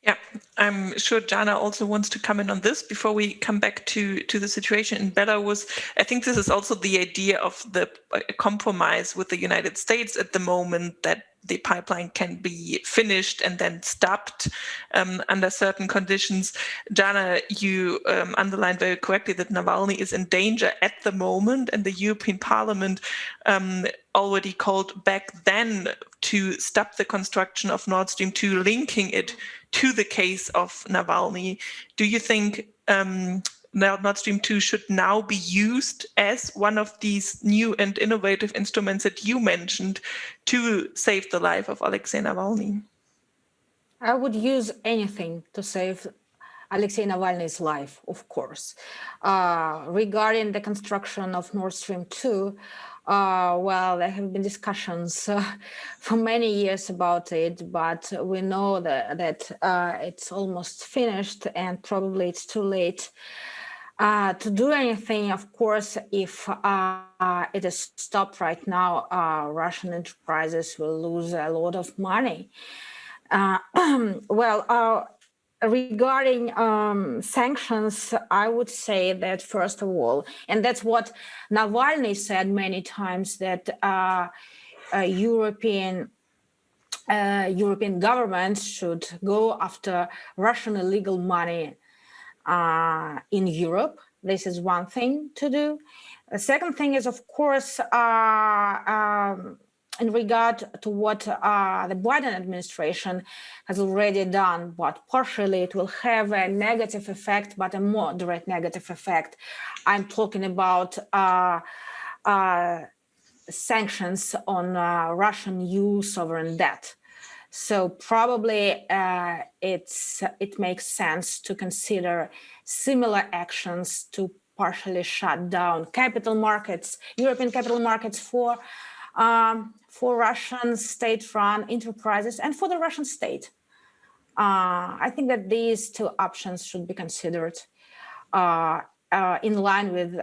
Yeah, I'm sure Zhanna also wants to comment on this before we come back to the situation in Belarus. I think this is also the idea of the compromise with the United States at the moment, that the pipeline can be finished and then stopped under certain conditions. Zhanna, you underlined very correctly that Navalny is in danger at the moment, and the European Parliament already called back then to stop the construction of Nord Stream 2, linking it to the case of Navalny. Do you think Nord Stream 2 should now be used as one of these new and innovative instruments that you mentioned to save the life of Alexei Navalny? I would use anything to save Alexei Navalny's life, of course. Regarding the construction of Nord Stream 2, well, there have been discussions for many years about it, but we know that it's almost finished, and probably it's too late to do anything. Of course, if it is stopped right now, Russian enterprises will lose a lot of money. Regarding sanctions, I would say that, first of all, and that's what Navalny said many times, that European governments should go after Russian illegal money in Europe. This is one thing to do. The second thing is, of course, in regard to what the Biden administration has already done, but partially it will have a negative effect, but a moderate negative effect. I'm talking about sanctions on Russian EU sovereign debt. So probably it makes sense to consider similar actions to partially shut down capital markets, European capital markets for Russian state-run enterprises and for the Russian state. I think that these two options should be considered in line with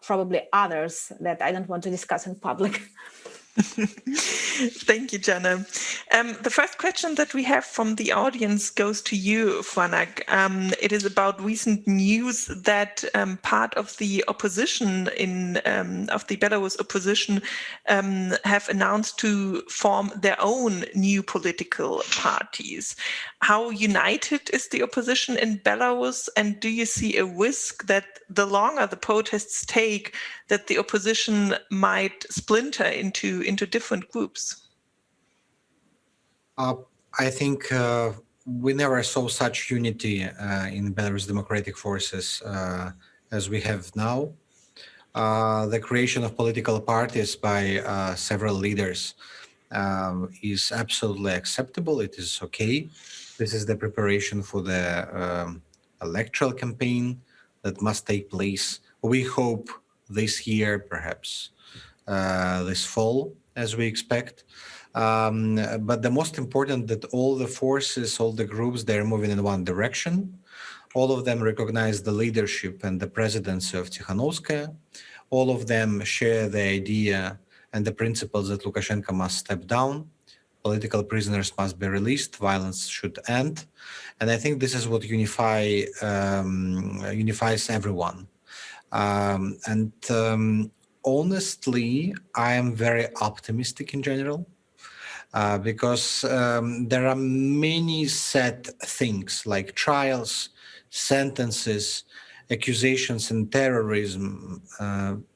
probably others that I don't want to discuss in public. Thank you, Zhanna. The first question that we have from the audience goes to you, Franak. It is about recent news that part of the opposition of the Belarus opposition have announced to form their own new political parties. How united is the opposition in Belarus, and do you see a risk that the longer the protests take, that the opposition might splinter into different groups? I think we never saw such unity in Belarus democratic forces as we have now. The creation of political parties by several leaders is absolutely acceptable. It is okay. This is the preparation for the electoral campaign that must take place. We hope this year, perhaps this fall, as we expect. But the most important that all the forces, all the groups, they're moving in one direction. All of them recognize the leadership and the presidency of Tsikhanouskaya. All of them share the idea and the principles that Lukashenko must step down. Political prisoners must be released. Violence should end. And I think this is what unifies everyone. Honestly, I am very optimistic in general. Because there are many sad things like trials, sentences, accusations and terrorism.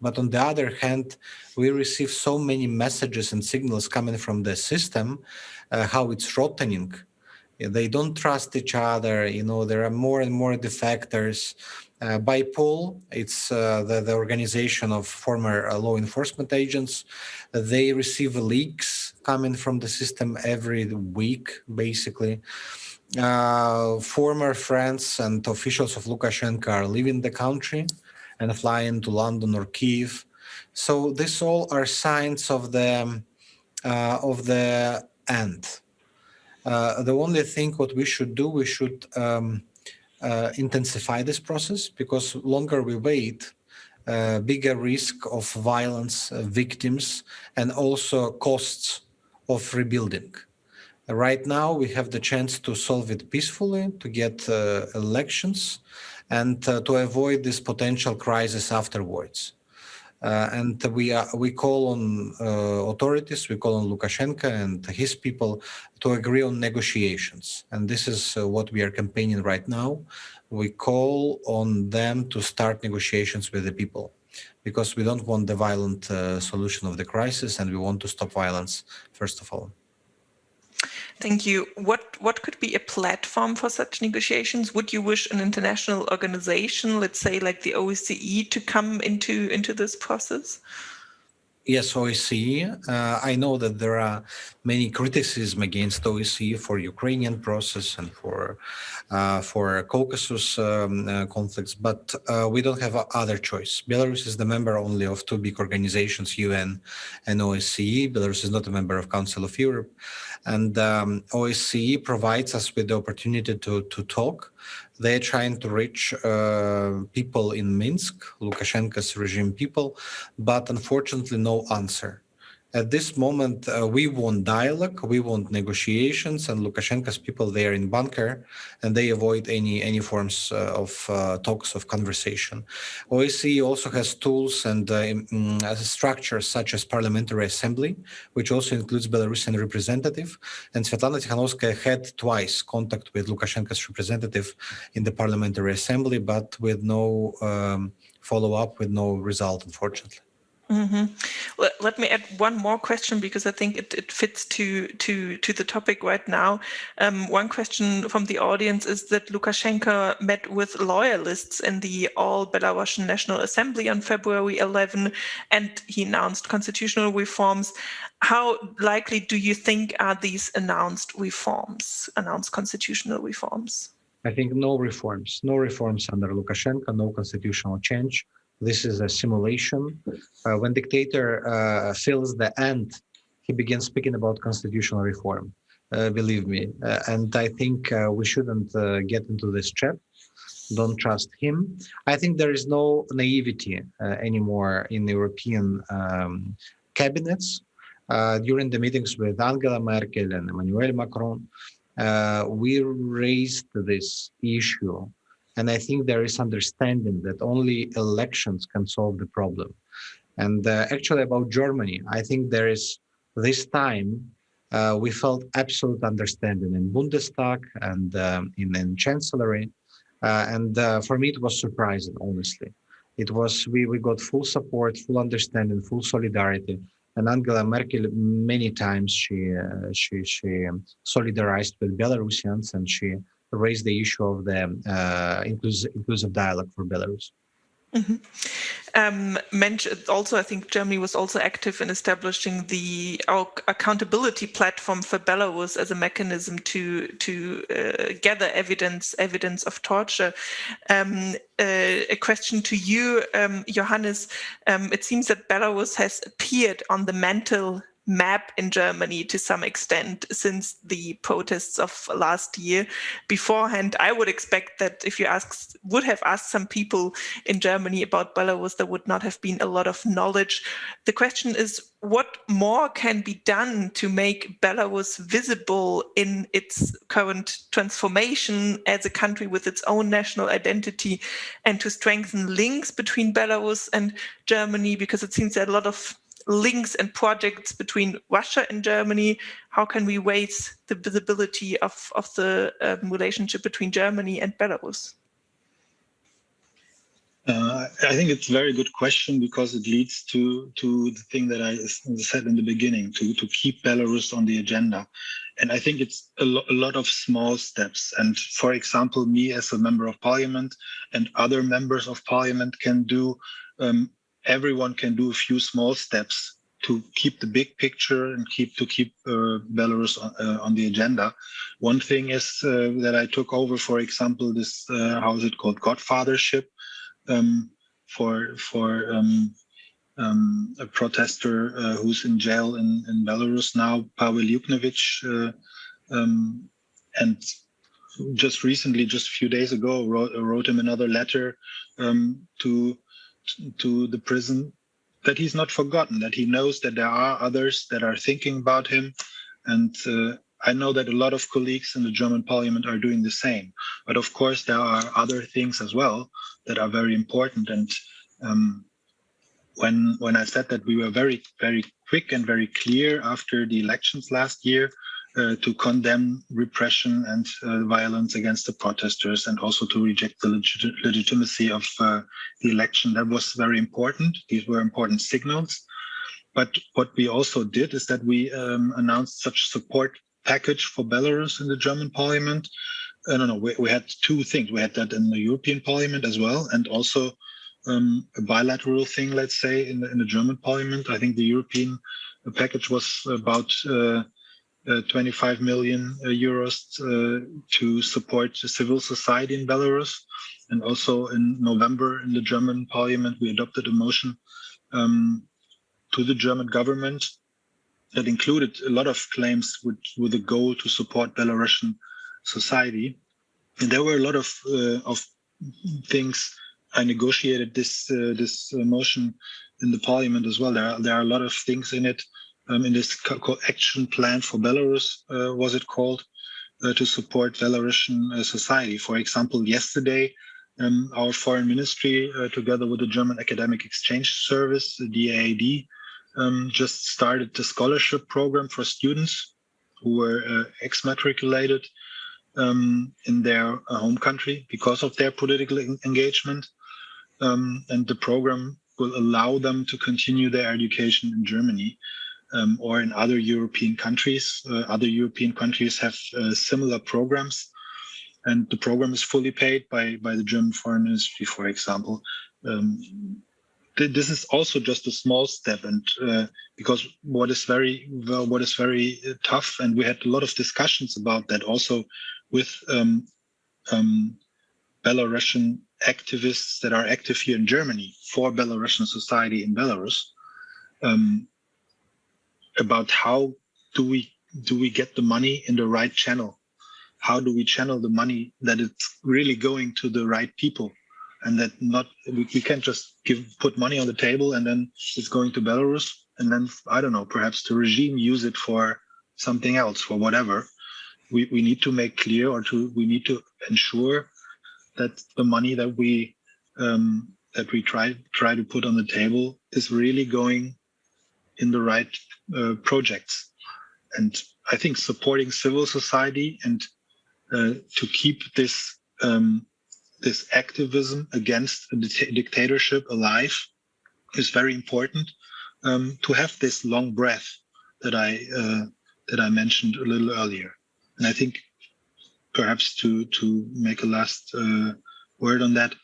But on the other hand, we receive so many messages and signals coming from the system, how it's rottening. They don't trust each other. There are more and more defectors. By poll, it's the organization of former law enforcement agents. They receive leaks coming from the system every week, basically. Former friends and officials of Lukashenko are leaving the country and flying to London or Kyiv. So this all are signs of the end. The only thing what we should do, we should intensify this process, because longer we wait, bigger risk of violence, victims, and also costs of rebuilding. Right now, we have the chance to solve it peacefully, to get elections, and to avoid this potential crisis afterwards. And we call on authorities, we call on Lukashenko and his people to agree on negotiations. And this is what we are campaigning right now. We call on them to start negotiations with the people, because we don't want the violent solution of the crisis, and we want to stop violence, first of all. Thank you. What could be a platform for such negotiations? Would you wish an international organization, let's say like the OSCE, to come into this process? Yes, OSCE. I know that there are many criticism against OSCE for Ukrainian process and for Caucasus conflicts, but we don't have other choice. Belarus is the member only of two big organizations, UN and OSCE. Belarus is not a member of Council of Europe, and OSCE provides us with the opportunity to talk. They're trying to reach people in Minsk, Lukashenko's regime people, but unfortunately no answer. At this moment, we want dialogue, we want negotiations, and Lukashenko's people, they are in bunker, and they avoid any forms of talks, of conversation. OSCE also has tools and structures such as Parliamentary Assembly, which also includes Belarusian representative. And Sviatlana Tsikhanouskaya had twice contact with Lukashenko's representative in the Parliamentary Assembly, but with no follow-up, with no result, unfortunately. Mm-hmm. Well, let me add one more question, because I think it fits to the topic right now. One question from the audience is that Lukashenko met with loyalists in the All Belarusian National Assembly on February 11, and he announced constitutional reforms. How likely do you think are these announced constitutional reforms? I think no reforms under Lukashenko, no constitutional change. This is a simulation. When dictator feels the end, he begins speaking about constitutional reform, believe me. And I think we shouldn't get into this trap. Don't trust him. I think there is no naivety anymore in European cabinets. During the meetings with Angela Merkel and Emmanuel Macron, we raised this issue. And I think there is understanding that only elections can solve the problem. And actually about Germany, I think there is this time we felt absolute understanding in Bundestag and in Chancellery. And for me, it was surprising, honestly. It was, we got full support, full understanding, full solidarity. And Angela Merkel, many times she solidarized with Belarusians, and she raised the issue of the inclusive dialogue for Belarus. Mm-hmm. Also, I think Germany was also active in establishing the accountability platform for Belarus as a mechanism to gather evidence of torture. A question to you, Johannes. It seems that Belarus has appeared on the mental map in Germany to some extent since the protests of last year. Beforehand, I would expect that if you would have asked some people in Germany about Belarus, there would not have been a lot of knowledge. The question is, what more can be done to make Belarus visible in its current transformation as a country with its own national identity, and to strengthen links between Belarus and Germany? Because it seems that a lot of links and projects between Russia and Germany. How can we raise the visibility of the relationship between Germany and Belarus? I think it's a very good question, because it leads to the thing that I said in the beginning, to keep Belarus on the agenda. And I think it's a lot of small steps. And for example, me as a member of parliament and other members of parliament can do, everyone can do a few small steps to keep the big picture and keep Belarus on the agenda. One thing is that I took over, for example, this how is it called, godfathership, for a protester who's in jail in Belarus now, Pavel Yuknevich, and just recently, just a few days ago, wrote him another letter to the prison, that he's not forgotten, that he knows that there are others that are thinking about him. And I know that a lot of colleagues in the German parliament are doing the same. But of course, there are other things as well that are very important. And when I said that we were very, very quick and very clear after the elections last year to condemn repression and violence against the protesters, and also to reject the legitimacy of the election, that was very important. These were important signals. But what we also did is that we announced such support package for Belarus in the German parliament. We had two things. We had that in the European Parliament as well, and also a bilateral thing, let's say, in the German Parliament. I think the European package was about 25 million euros to support civil society in Belarus. And also in November in the German Parliament, we adopted a motion to the German government that included a lot of claims with the goal to support Belarusian society. And there were a lot of things. I negotiated this motion in the parliament as well. There are a lot of things in it, in this action plan for Belarus, was it called, to support Belarusian society. For example, yesterday, our foreign ministry, together with the German Academic Exchange Service, the DAAD, just started the scholarship program for students who were exmatriculated in their home country because of their political engagement. And the program will allow them to continue their education in Germany or in other European countries. Other European countries have similar programs, and the program is fully paid by the German Foreign Ministry, for example. This is also just a small step, and because what is very tough, and we had a lot of discussions about that also with Belarusian activists that are active here in Germany for Belarusian society in Belarus, about how do we get the money in the right channel? How do we channel the money that it's really going to the right people? And that we can't just put money on the table and then it's going to Belarus, and then, I don't know, perhaps the regime use it for something else, for whatever. We need to make clear, we need to ensure that the money that we try to put on the table is really going in the right projects. And I think supporting civil society and to keep this activism against a dictatorship alive is very important. To have this long breath that I mentioned a little earlier, and I think perhaps to make a last word on that,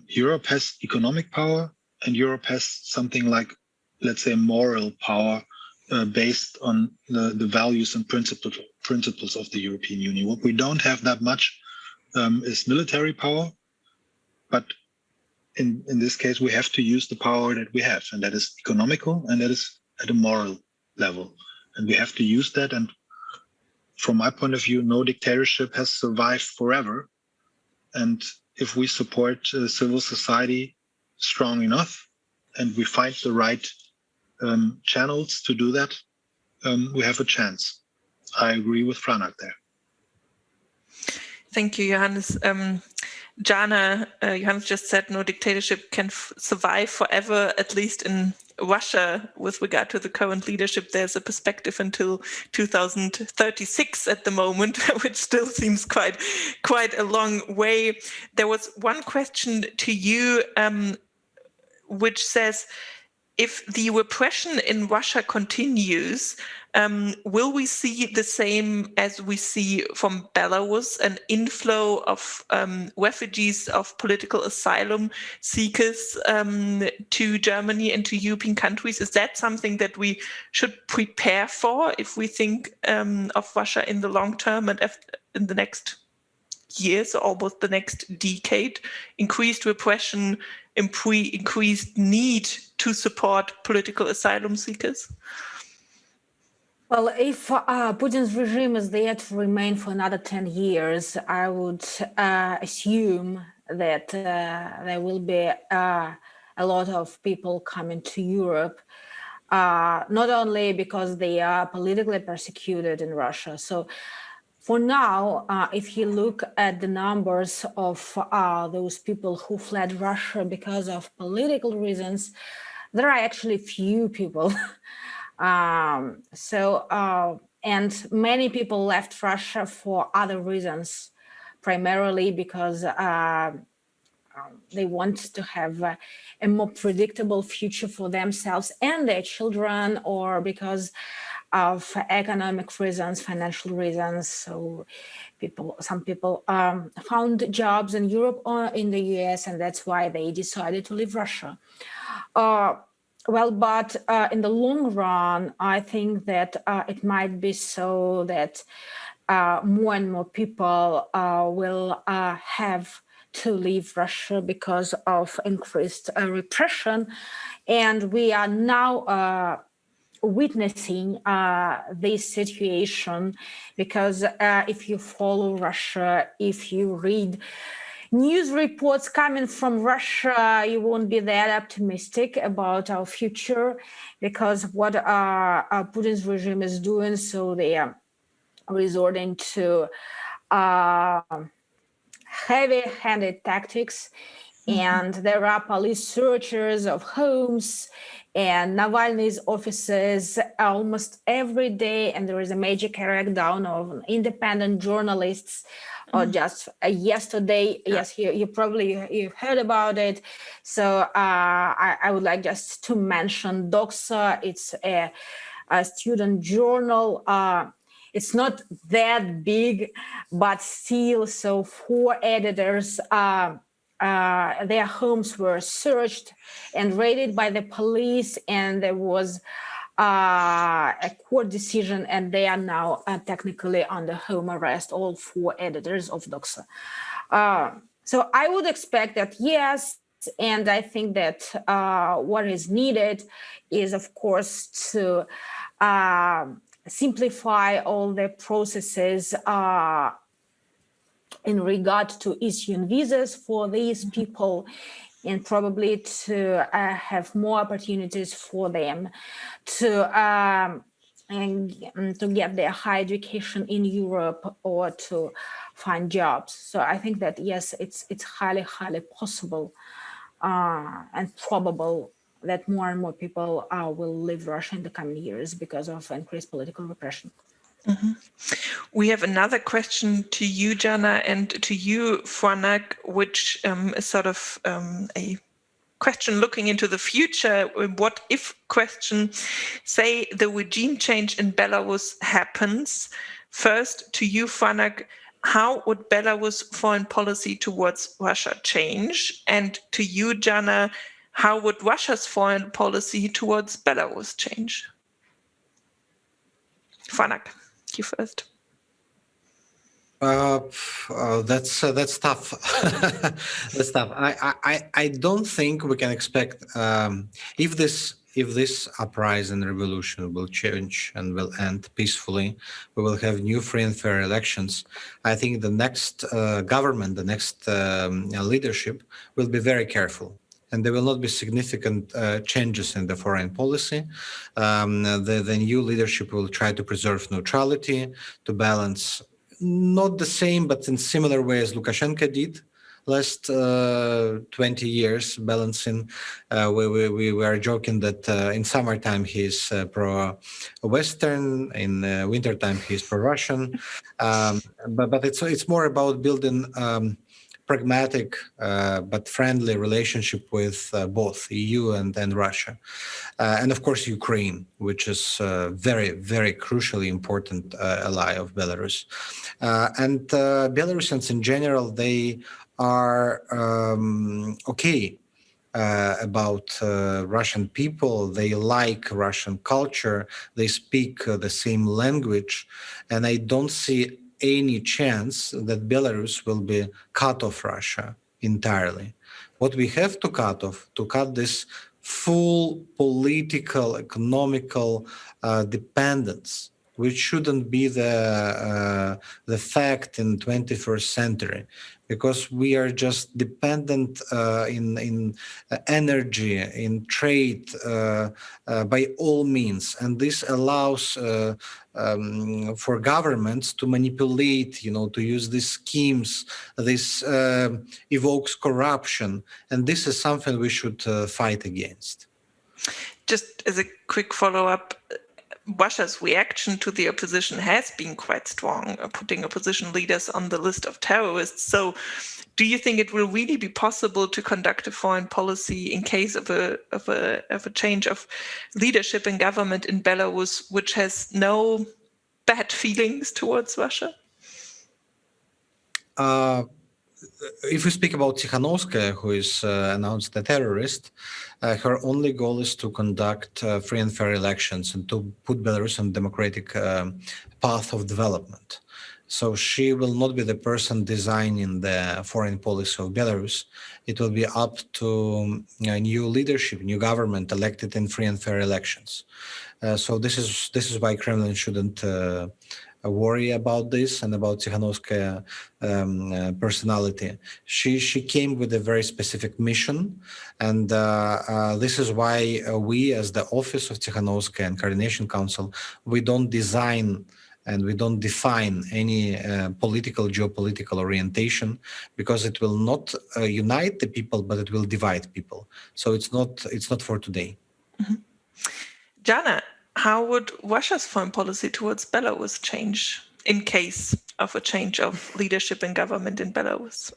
Europe has economic power, and Europe has something like, let's say, moral power based on the values and principles of the European Union. What we don't have that much is military power, but in this case, we have to use the power that we have, and that is economical, and that is at a moral level. And we have to use that. And from my point of view, no dictatorship has survived forever. And if we support civil society strong enough, and we find the right channels to do that, we have a chance. I agree with Franak there. Thank you, Johannes. Zhanna, Johannes just said no dictatorship can survive forever, at least in Russia. With regard to the current leadership, there's a perspective until 2036 at the moment, which still seems quite a long way. There was one question to you, which says, if the repression in Russia continues, will we see the same as we see from Belarus, an inflow of refugees, of political asylum seekers to Germany and to European countries? Is that something that we should prepare for if we think of Russia in the long term and in the next years, or almost the next decade? Increased repression, increased need to support political asylum seekers? Well, if Putin's regime is there to remain for another 10 years, I would assume that there will be a lot of people coming to Europe. not only because they are politically persecuted in Russia. So for now, if you look at the numbers of those people who fled Russia because of political reasons, there are actually few people. And many people left Russia for other reasons, primarily because they want to have a more predictable future for themselves and their children, or because of economic reasons, financial reasons. So some people found jobs in Europe or in the US, and that's why they decided to leave Russia. But in the long run, I think that it might be so that more and more people will have to leave Russia because of increased repression. And we are now witnessing this situation because if you follow Russia, if you read news reports coming from Russia, you won't be that optimistic about our future, because what Putin's regime is doing, so they are resorting to heavy-handed tactics. And there are police searches of homes and Navalny's offices almost every day. And there is a major crackdown of independent journalists. Or just yesterday, yes, you've heard about it. So I would like just to mention Doxa. It's a student journal. It's not that big, but still, so 4 editors, their homes were searched and raided by the police, and there was a court decision, and they are now technically under home arrest, all 4 editors of Doxa. So I would expect that, yes, and I think that what is needed is, of course, to simplify all the processes in regard to issuing visas for these people, and probably to have more opportunities for them to get their higher education in Europe or to find jobs. So I think that, yes, it's highly possible and probable that more and more people will leave Russia in the coming years because of increased political repression. Mm-hmm. We have another question to you, Zhanna, and to you, Franak, which is sort of a question looking into the future. What if question? Say the regime change in Belarus happens. First, to you, Franak, how would Belarus' foreign policy towards Russia change? And to you, Zhanna, how would Russia's foreign policy towards Belarus change? Franak, you first. That's tough. That's tough. I don't think we can expect if this uprising revolution will change and will end peacefully. We will have new free and fair elections. I think the next government, the next leadership will be very careful. And there will not be significant changes in the foreign policy. The new leadership will try to preserve neutrality, to balance not the same, but in similar way as Lukashenko did last 20 years, balancing. We were joking that in summertime he's pro-Western, in wintertime he's pro-Russian. But it's more about building pragmatic but friendly relationship with both EU and Russia. And of course, Ukraine, which is a very, very crucially important ally of Belarus. And Belarusians in general, they are okay about Russian people. They like Russian culture. They speak the same language. And I don't see any chance that Belarus will be cut off Russia entirely. What we have to cut off, to cut this full political, economical dependence, which shouldn't be the fact in 21st century. because we are just dependent in energy, in trade, by all means, and this allows for governments to manipulate, to use these schemes. This evokes corruption, and this is something we should fight against. Just as a quick follow-up, Russia's reaction to the opposition has been quite strong, putting opposition leaders on the list of terrorists. So do you think it will really be possible to conduct a foreign policy in case of a change of leadership and government in Belarus, which has no bad feelings towards Russia? If we speak about Tsikhanouskaya, who is announced a terrorist, her only goal is to conduct free and fair elections and to put Belarus on democratic path of development. So she will not be the person designing the foreign policy of Belarus. It will be up to new leadership, new government elected in free and fair elections. So this is why Kremlin shouldn't worry about this and about Tsikhanouskaya personality. She came with a very specific mission, and this is why we, as the Office of Tsikhanouskaya and Coordination Council, we don't design and we don't define any geopolitical orientation, because it will not unite the people, but it will divide people. So it's not for today. Mm-hmm. Zhanna, how would Russia's foreign policy towards Belarus change in case of a change of leadership and government in Belarus?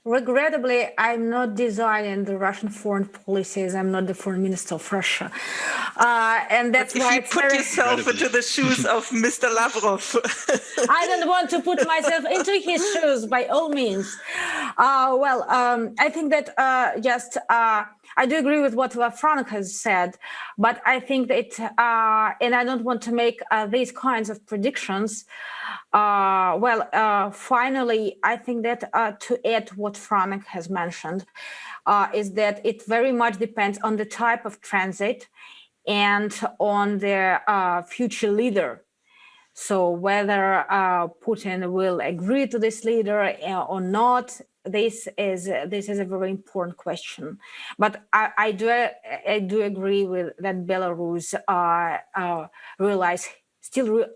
Regrettably, I'm not designing the Russian foreign policies. I'm not the foreign minister of Russia. And that's why if you put yourself into the shoes of Mr. Lavrov. I don't want to put myself into his shoes, by all means. I think that I do agree with what Franak has said, but I think that, and I don't want to make these kinds of predictions. Finally, I think that to add what Franak has mentioned, is that it very much depends on the type of transit and on the future leader. So whether Putin will agree to this leader or not, this is a very important question. But I do agree with that Belarus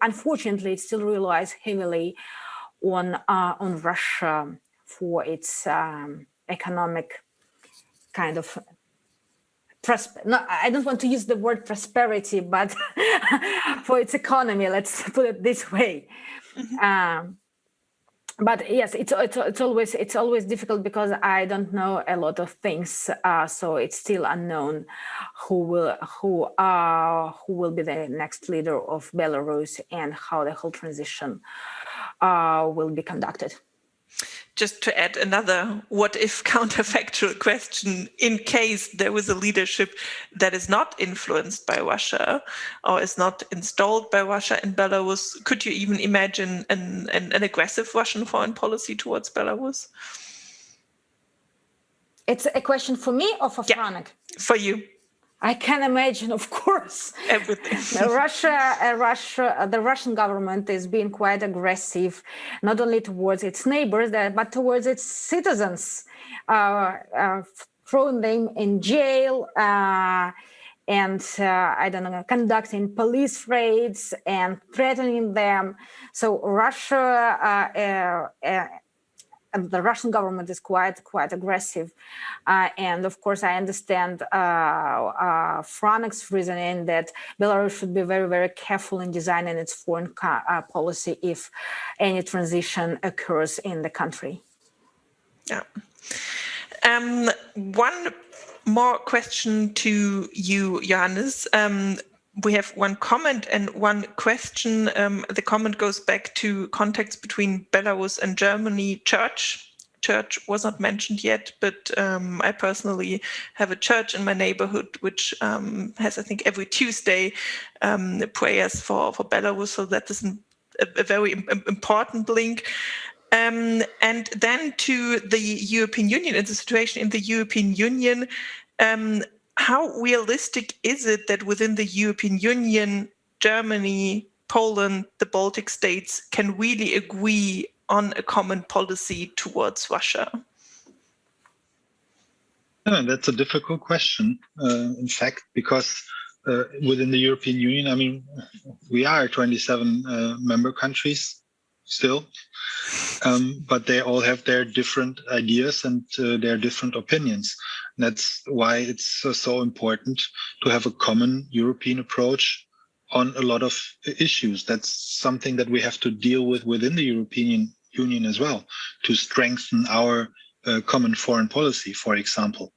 unfortunately still relies heavily on Russia for its economic kind of I don't want to use the word prosperity, but for its economy, let's put it this way. Mm-hmm. But yes, it's always difficult because I don't know a lot of things, so it's still unknown who will be the next leader of Belarus and how the whole transition will be conducted. Just to add another what-if counterfactual question, in case there was a leadership that is not influenced by Russia or is not installed by Russia in Belarus, could you even imagine an aggressive Russian foreign policy towards Belarus? It's a question for me or for Franak? For you. I can imagine, of course. Everything. The Russian government is being quite aggressive, not only towards its neighbors, but towards its citizens, throwing them in jail and conducting police raids and threatening them. So the Russian government is quite aggressive, and of course I understand Franak's reasoning that Belarus should be very, very careful in designing its foreign policy if any transition occurs in the country. Yeah. One more question to you, Johannes. We have one comment and one question. The comment goes back to contacts between Belarus and Germany. Church was not mentioned yet, but I personally have a church in my neighborhood which has, I think, every Tuesday prayers for Belarus. So that is a very important link. And then to the European Union and the situation in the European Union. How realistic is it that within the European Union, Germany, Poland, the Baltic states can really agree on a common policy towards Russia? Yeah, that's a difficult question, in fact, because within the European Union, I mean, we are 27 member countries still, but they all have their different ideas and their different opinions. That's why it's so important to have a common European approach on a lot of issues. That's something that we have to deal with within the European Union as well, to strengthen our common foreign policy, for example.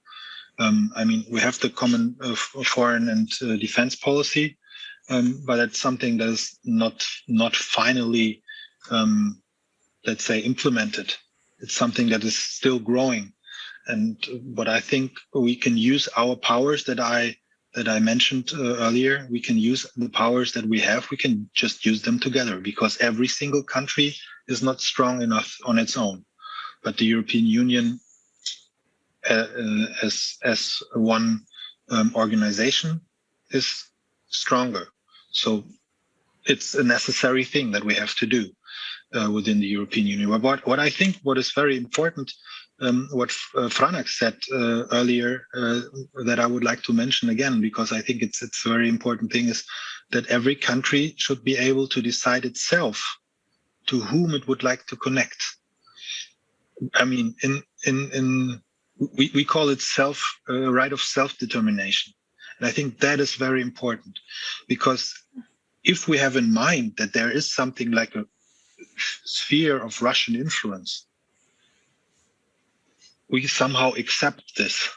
I mean, we have the common foreign and defense policy, but it's something that is not finally, let's say, implemented. It's something that is still growing. And what I think we can use our powers that I mentioned earlier, we can use the powers that we have, we can just use them together, because every single country is not strong enough on its own. But the European Union as one organization is stronger. So it's a necessary thing that we have to do within the European Union. What I think what is very important, what Franak said earlier, that I would like to mention again, because I think it's a very important thing, is that every country should be able to decide itself to whom it would like to connect. I mean, we call it right of self-determination. And I think that is very important, because if we have in mind that there is something like a sphere of Russian influence, we somehow accept this.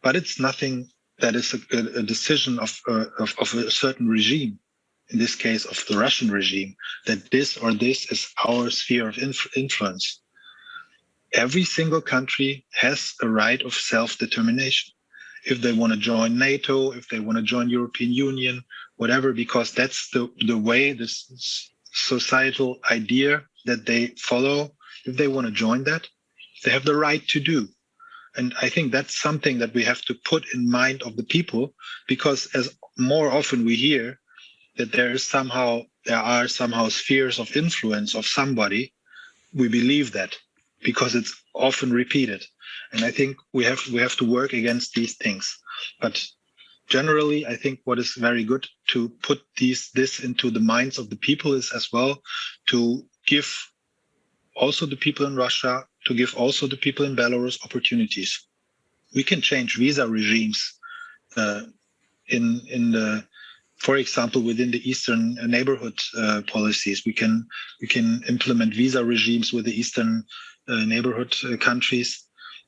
But it's nothing that is a decision of a certain regime, in this case of the Russian regime, that this or this is our sphere of influence. Every single country has a right of self-determination. If they want to join NATO, if they want to join European Union, whatever, because that's the way, this societal idea that they follow. If they want to join that, they have the right to do. And I think that's something that we have to put in mind of the people, because as more often we hear that there are somehow spheres of influence of somebody, we believe that, because it's often repeated. And I think we have to work against these things. But generally, I think what is very good to put this into the minds of the people is as well to give also the people in Russia, to give also the people in Belarus opportunities. We can change visa regimes for example, within the Eastern neighborhood policies. We can implement visa regimes with the Eastern neighborhood countries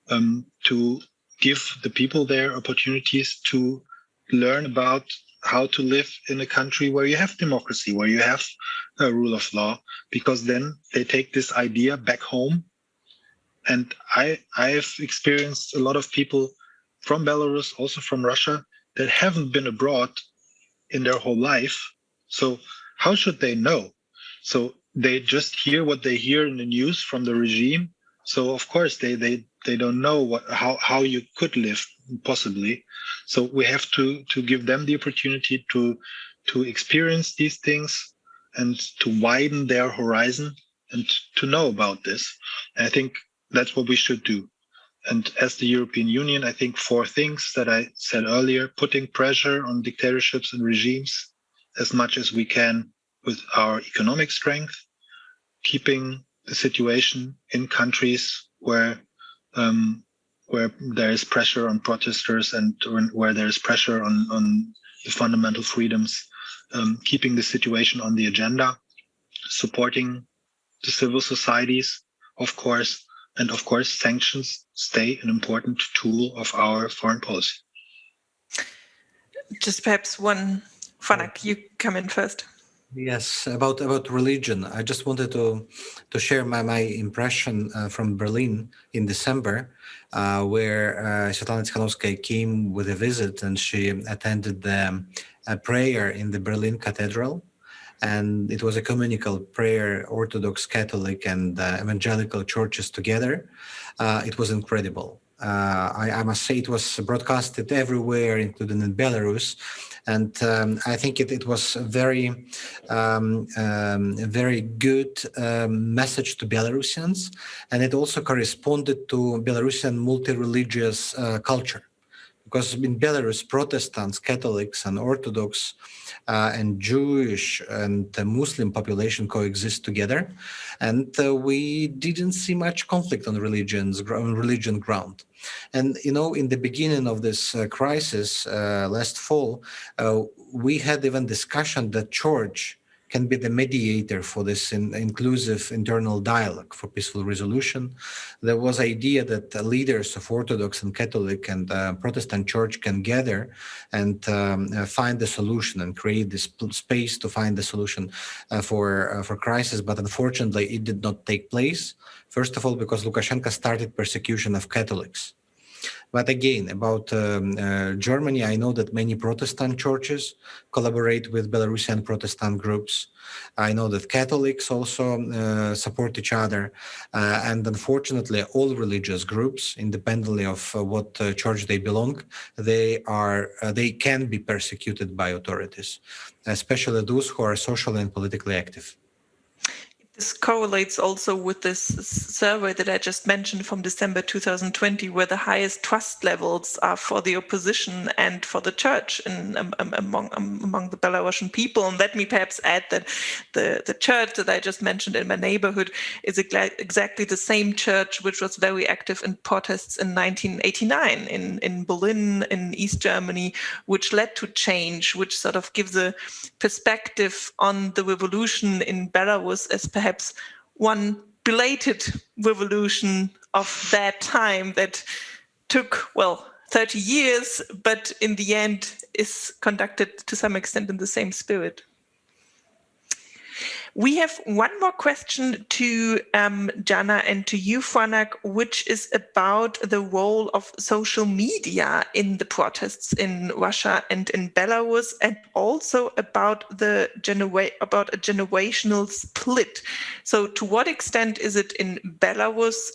to give the people there opportunities to learn about how to live in a country where you have democracy, where you have a rule of law, because then they take this idea back home. And I've experienced a lot of people from Belarus, also from Russia, that haven't been abroad in their whole life. So how should they know? So they just hear what they hear in the news from the regime. So of course they don't know how you could live possibly. So we have to give them the opportunity to experience these things and to widen their horizon and to know about this. And I think that's what we should do. And as the European Union, I think 4 things that I said earlier: putting pressure on dictatorships and regimes as much as we can with our economic strength, keeping the situation in countries where there is pressure on protesters and where there is pressure on the fundamental freedoms, keeping the situation on the agenda, supporting the civil societies, of course, and of course, sanctions stay an important tool of our foreign policy. Just perhaps one, Franak, you come in first. Yes, about religion. I just wanted to share my impression from Berlin in December, where Sviatlana Tsikhanouskaya came with a visit, and she attended a prayer in the Berlin Cathedral. And it was a communal prayer, Orthodox, Catholic, and evangelical churches together. It was incredible. I must say it was broadcasted everywhere, including in Belarus. And I think it was a very good message to Belarusians. And it also corresponded to Belarusian multi-religious culture. Because in Belarus, Protestants, Catholics, and Orthodox and Jewish and the Muslim population coexist together, and we didn't see much conflict on religion ground. And in the beginning of this crisis last fall, we had even discussion that church can be the mediator for this inclusive internal dialogue for peaceful resolution. There was idea that the leaders of Orthodox and Catholic and Protestant church can gather and find the solution and create this space to find the solution for crisis. But unfortunately, it did not take place. First of all, because Lukashenko started persecution of Catholics. But again, about Germany, I know that many Protestant churches collaborate with Belarusian Protestant groups. I know that Catholics also support each other. And unfortunately, all religious groups, independently of what church they belong, they can be persecuted by authorities, especially those who are socially and politically active. This correlates also with this survey that I just mentioned from December 2020, where the highest trust levels are for the opposition and for the church among the Belarusian people. And let me perhaps add that the church that I just mentioned in my neighborhood is exactly the same church which was very active in protests in 1989 in Berlin, in East Germany, which led to change, which sort of gives a perspective on the revolution in Belarus as perhaps one belated revolution of that time that took, 30 years, but in the end is conducted to some extent in the same spirit. We have one more question to Zhanna and to you, Franak, which is about the role of social media in the protests in Russia and in Belarus, and also about a generational split. So to what extent is it in Belarus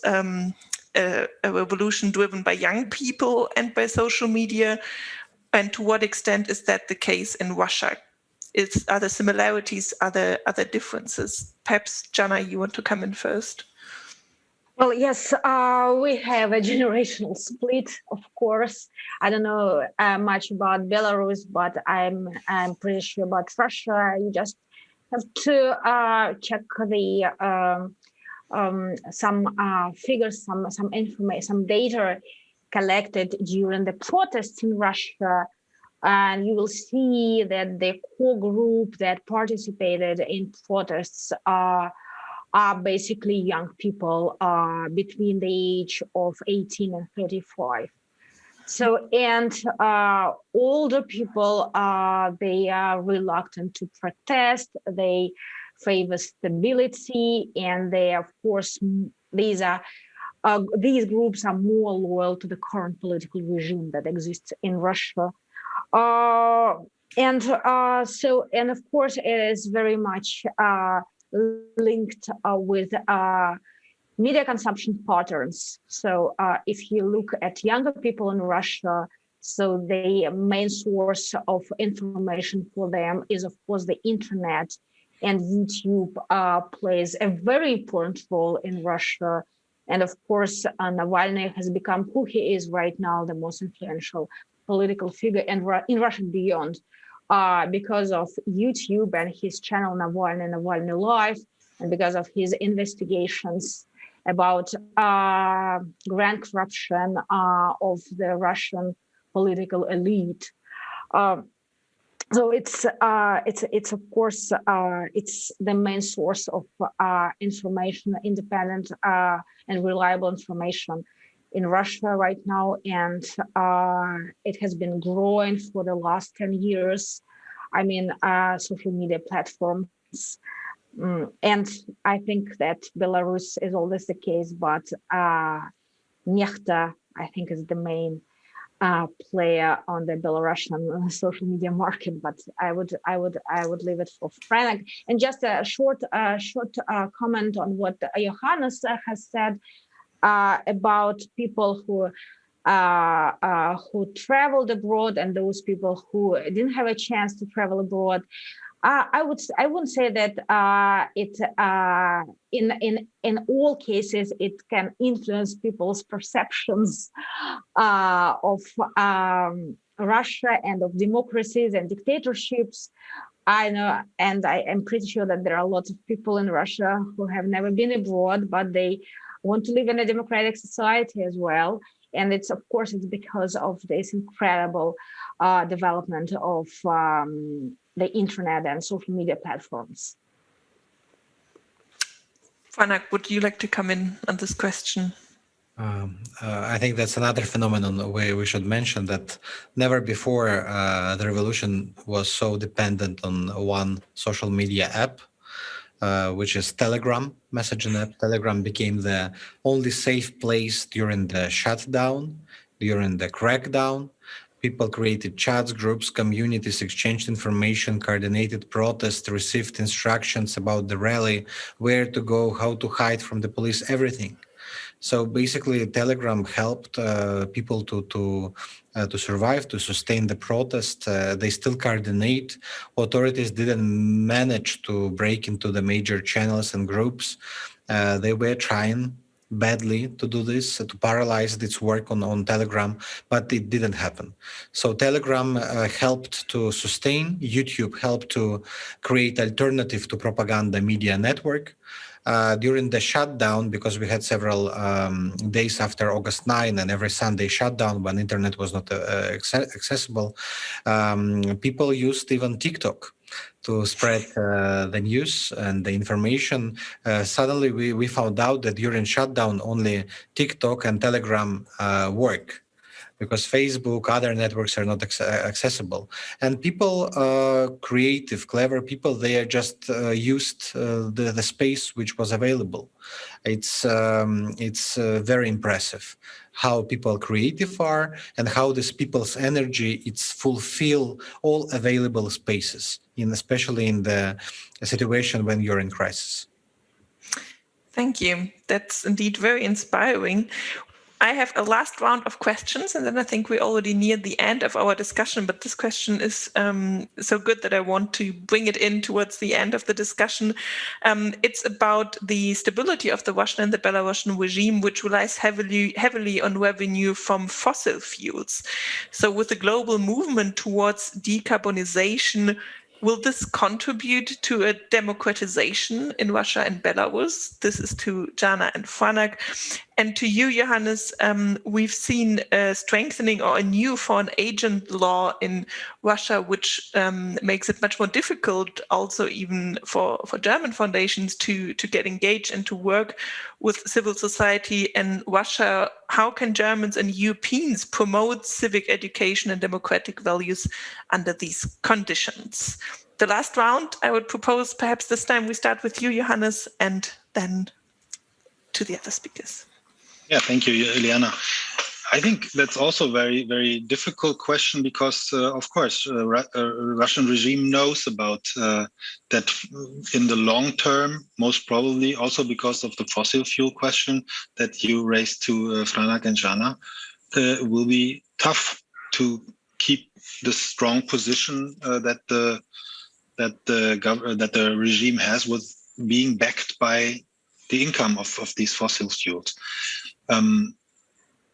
a revolution driven by young people and by social media? And to what extent is that the case in Russia? Are there similarities, are there differences? Perhaps, Zhanna, you want to come in first? Well, yes, we have a generational split, of course. I don't know much about Belarus, but I'm pretty sure about Russia. You just have to check the some figures, some information, some data collected during the protests in Russia. And you will see that the core group that participated in protests are basically young people between the age of 18 and 35. So, and older people, they are reluctant to protest. They favor stability, and they, of course, these groups are more loyal to the current political regime that exists in Russia. And of course, it is very much linked with media consumption patterns. So if you look at younger people in Russia, so the main source of information for them is, of course, the internet, and YouTube plays a very important role in Russia. And of course, Navalny has become who he is right now, the most influential political figure in Russia and beyond, because of YouTube and his channel Navalny Live, and because of his investigations about grand corruption of the Russian political elite. So it's of course it's the main source of information, independent and reliable information in Russia right now, and it has been growing for the last 10 years. I mean, social media platforms. And I think that Belarus is always the case, but Nechta, I think, is the main player on the Belarusian social media market. But I would leave it for Franak. And just a short comment on what Johannes has said. about people who traveled abroad and those people who didn't have a chance to travel abroad. I wouldn't say that in all cases it can influence people's perceptions of Russia and of democracies and dictatorships. I know, and I am pretty sure that there are lots of people in Russia who have never been abroad, but they want to live in a democratic society as well. And it's because of this incredible development of the internet and social media platforms. Franak, would you like to come in on this question? I think that's another phenomenon where we should mention that never before the revolution was so dependent on one social media app, which is Telegram messaging app. Telegram became the only safe place during the shutdown, during the crackdown. People created chats, groups, communities, exchanged information, coordinated protests, received instructions about the rally, where to go, how to hide from the police, everything. So basically, Telegram helped people to survive, to sustain the protest. They still coordinate. Authorities didn't manage to break into the major channels and groups. They were trying badly to do this, to paralyze its work on Telegram, but it didn't happen. So Telegram helped to sustain. YouTube helped to create alternative to propaganda media network. During the shutdown, because we had several days after August 9 and every Sunday shutdown when internet was not accessible, people used even TikTok to spread the news and the information. Suddenly we found out that during shutdown only TikTok and Telegram work, because Facebook, other networks are not accessible. And people, creative, clever people, they are just used the space which was available. It's very impressive how people creative are and how this people's energy, it's fulfill all available spaces, especially in the situation when you're in crisis. Thank you. That's indeed very inspiring. I have a last round of questions, and then I think we're already near the end of our discussion, but this question is so good that I want to bring it in towards the end of the discussion. It's about the stability of the Russian and the Belarusian regime, which relies heavily on revenue from fossil fuels. So with the global movement towards decarbonization, will this contribute to a democratization in Russia and Belarus? This is to Zhanna and Franak. And to you, Johannes, we've seen a strengthening or a new foreign agent law in Russia, which makes it much more difficult also even for German foundations to get engaged and to work with civil society in Russia. How can Germans and Europeans promote civic education and democratic values under these conditions? The last round, I would propose perhaps this time we start with you, Johannes, and then to the other speakers. Yeah, thank you, Liana. I think that's also a very, very difficult question because, of course, Russian regime knows about that in the long term, most probably also because of the fossil fuel question that you raised to Franak and Zhanna, will be tough to keep the strong position that the regime has with being backed by the income of these fossil fuels.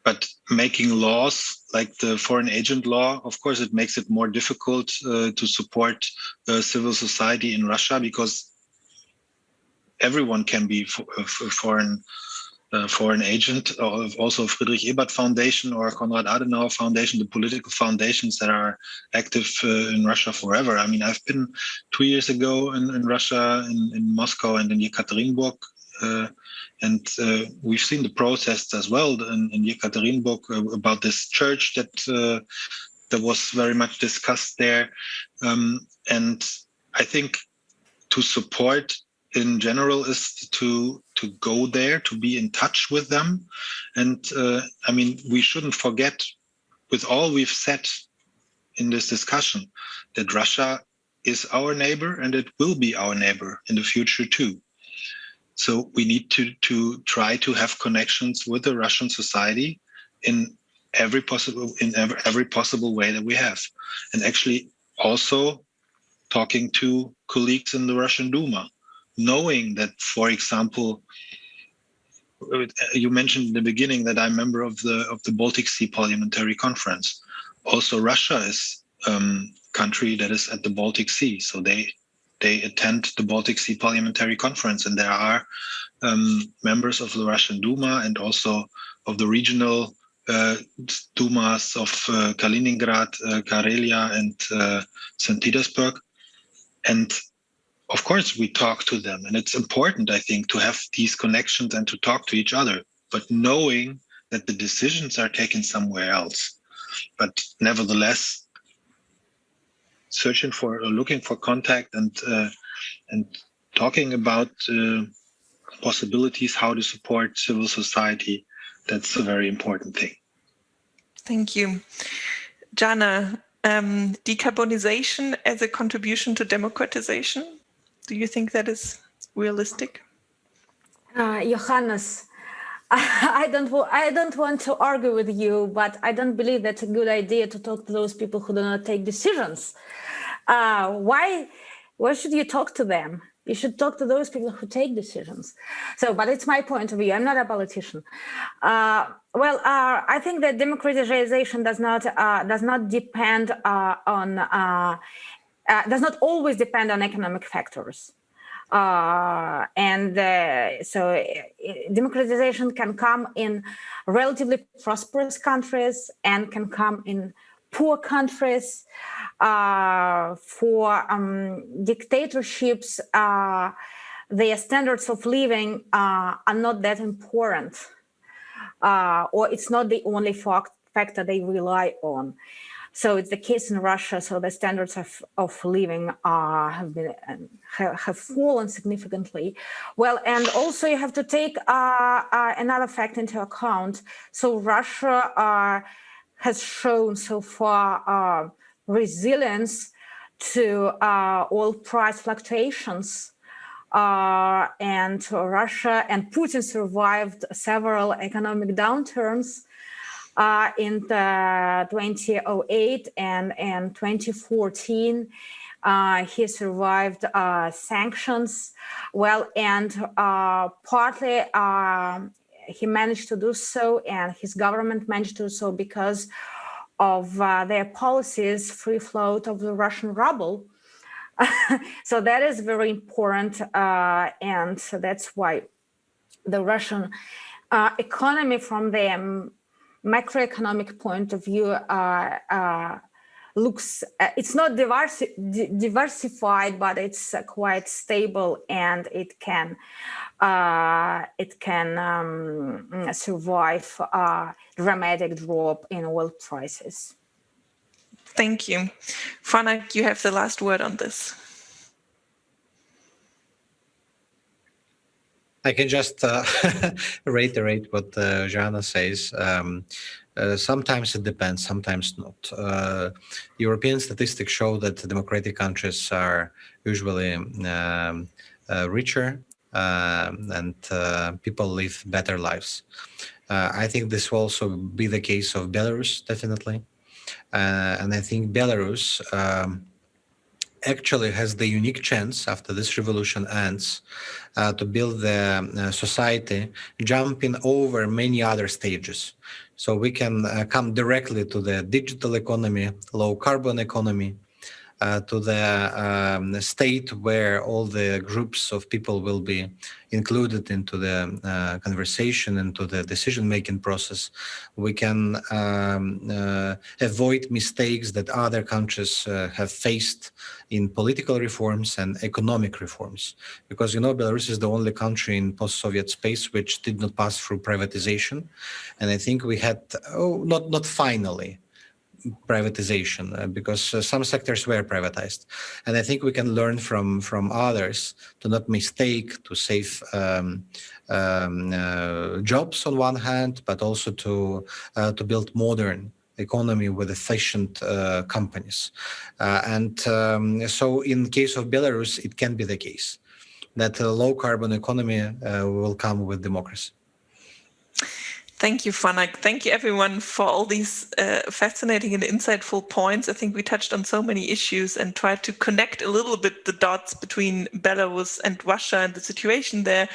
But making laws like the foreign agent law, of course, it makes it more difficult to support civil society in Russia because everyone can be a foreign agent. Also, Friedrich Ebert Foundation or Konrad Adenauer Foundation, the political foundations that are active in Russia forever. I mean, I've been 2 years ago in Russia, in Moscow and in Yekaterinburg. And we've seen the protests as well in Yekaterinburg about this church that was very much discussed there. And I think to support in general is to go there, to be in touch with them. And I mean, we shouldn't forget, with all we've said in this discussion, that Russia is our neighbor and it will be our neighbor in the future too. So we need to try to have connections with the Russian society in every possible way that we have, and actually also talking to colleagues in the Russian Duma, knowing that, for example, you mentioned in the beginning that I'm a member of the Baltic Sea Parliamentary Conference. Also, Russia is a country that is at the Baltic Sea, so they attend the Baltic Sea Parliamentary Conference, and there are members of the Russian Duma and also of the regional Dumas of Kaliningrad, Karelia, and St. Petersburg. And of course, we talk to them, and it's important, I think, to have these connections and to talk to each other, but knowing that the decisions are taken somewhere else. But nevertheless, looking for contact and talking about possibilities, how to support civil society, that's a very important thing. Thank you. Zhanna, decarbonization as a contribution to democratization, do you think that is realistic? Johannes, I don't want to argue with you, but I don't believe that's a good idea to talk to those people who do not take decisions. Why should you talk to them? You should talk to those people who take decisions. But it's my point of view. I'm not a politician. I think that democratization does not depend does not always depend on economic factors. So democratization can come in relatively prosperous countries and can come in poor countries. For dictatorships, their standards of living are not that important, or it's not the only factor they rely on. So it's the case in Russia. So the standards of living have fallen significantly. Well, and also you have to take another fact into account. So Russia has shown so far resilience to oil price fluctuations. And Russia and Putin survived several economic downturns in 2008 and 2014. He survived sanctions. Well, and partly he managed to do so, and his government managed to do so because of their policies, free float of the Russian ruble. So that is very important, and so that's why the Russian economy, from the macroeconomic point of view, looks, it's not diversified, but it's quite stable, and it can survive a dramatic drop in oil prices. Thank you. Franak, you have the last word on this. I can just reiterate what Zhanna says. Sometimes it depends, sometimes not. European statistics show that democratic countries are usually richer and people live better lives. I think this will also be the case of Belarus, definitely. And I think Belarus actually has the unique chance, after this revolution ends, to build the society jumping over many other stages. So we can come directly to the digital economy, low carbon economy, to the state where all the groups of people will be included into the conversation, into the decision-making process. We can avoid mistakes that other countries have faced in political reforms and economic reforms. Because, you know, Belarus is the only country in post-Soviet space which did not pass through privatization. And I think we had, not finally, privatization, because some sectors were privatized, and I think we can learn from others to not mistake, to save jobs on one hand, but also to build modern economy with efficient companies. So in case of Belarus, it can be the case. that a low carbon economy will come with democracy. Thank you, Franak. Thank you, everyone, for all these fascinating and insightful points. I think we touched on so many issues and tried to connect a little bit the dots between Belarus and Russia and the situation there.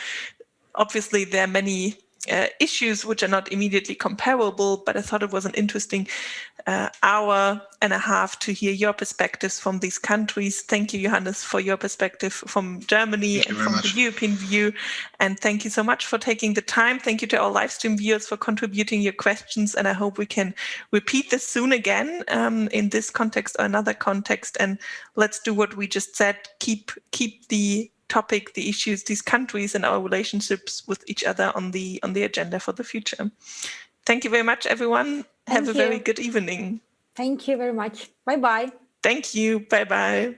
Obviously, there are many issues which are not immediately comparable, but I thought it was an interesting hour and a half to hear your perspectives from these countries. Thank you, Johannes, for your perspective from Germany and from the European view. And thank you so much for taking the time. Thank you to our live stream viewers for contributing your questions. And I hope we can repeat this soon again in this context or another context. And let's do what we just said, keep the topic, the issues, these countries and our relationships with each other on the agenda for the future. Thank you very much, everyone. Have a very good evening. Thank you very much. Bye-bye. Thank you. Bye-bye.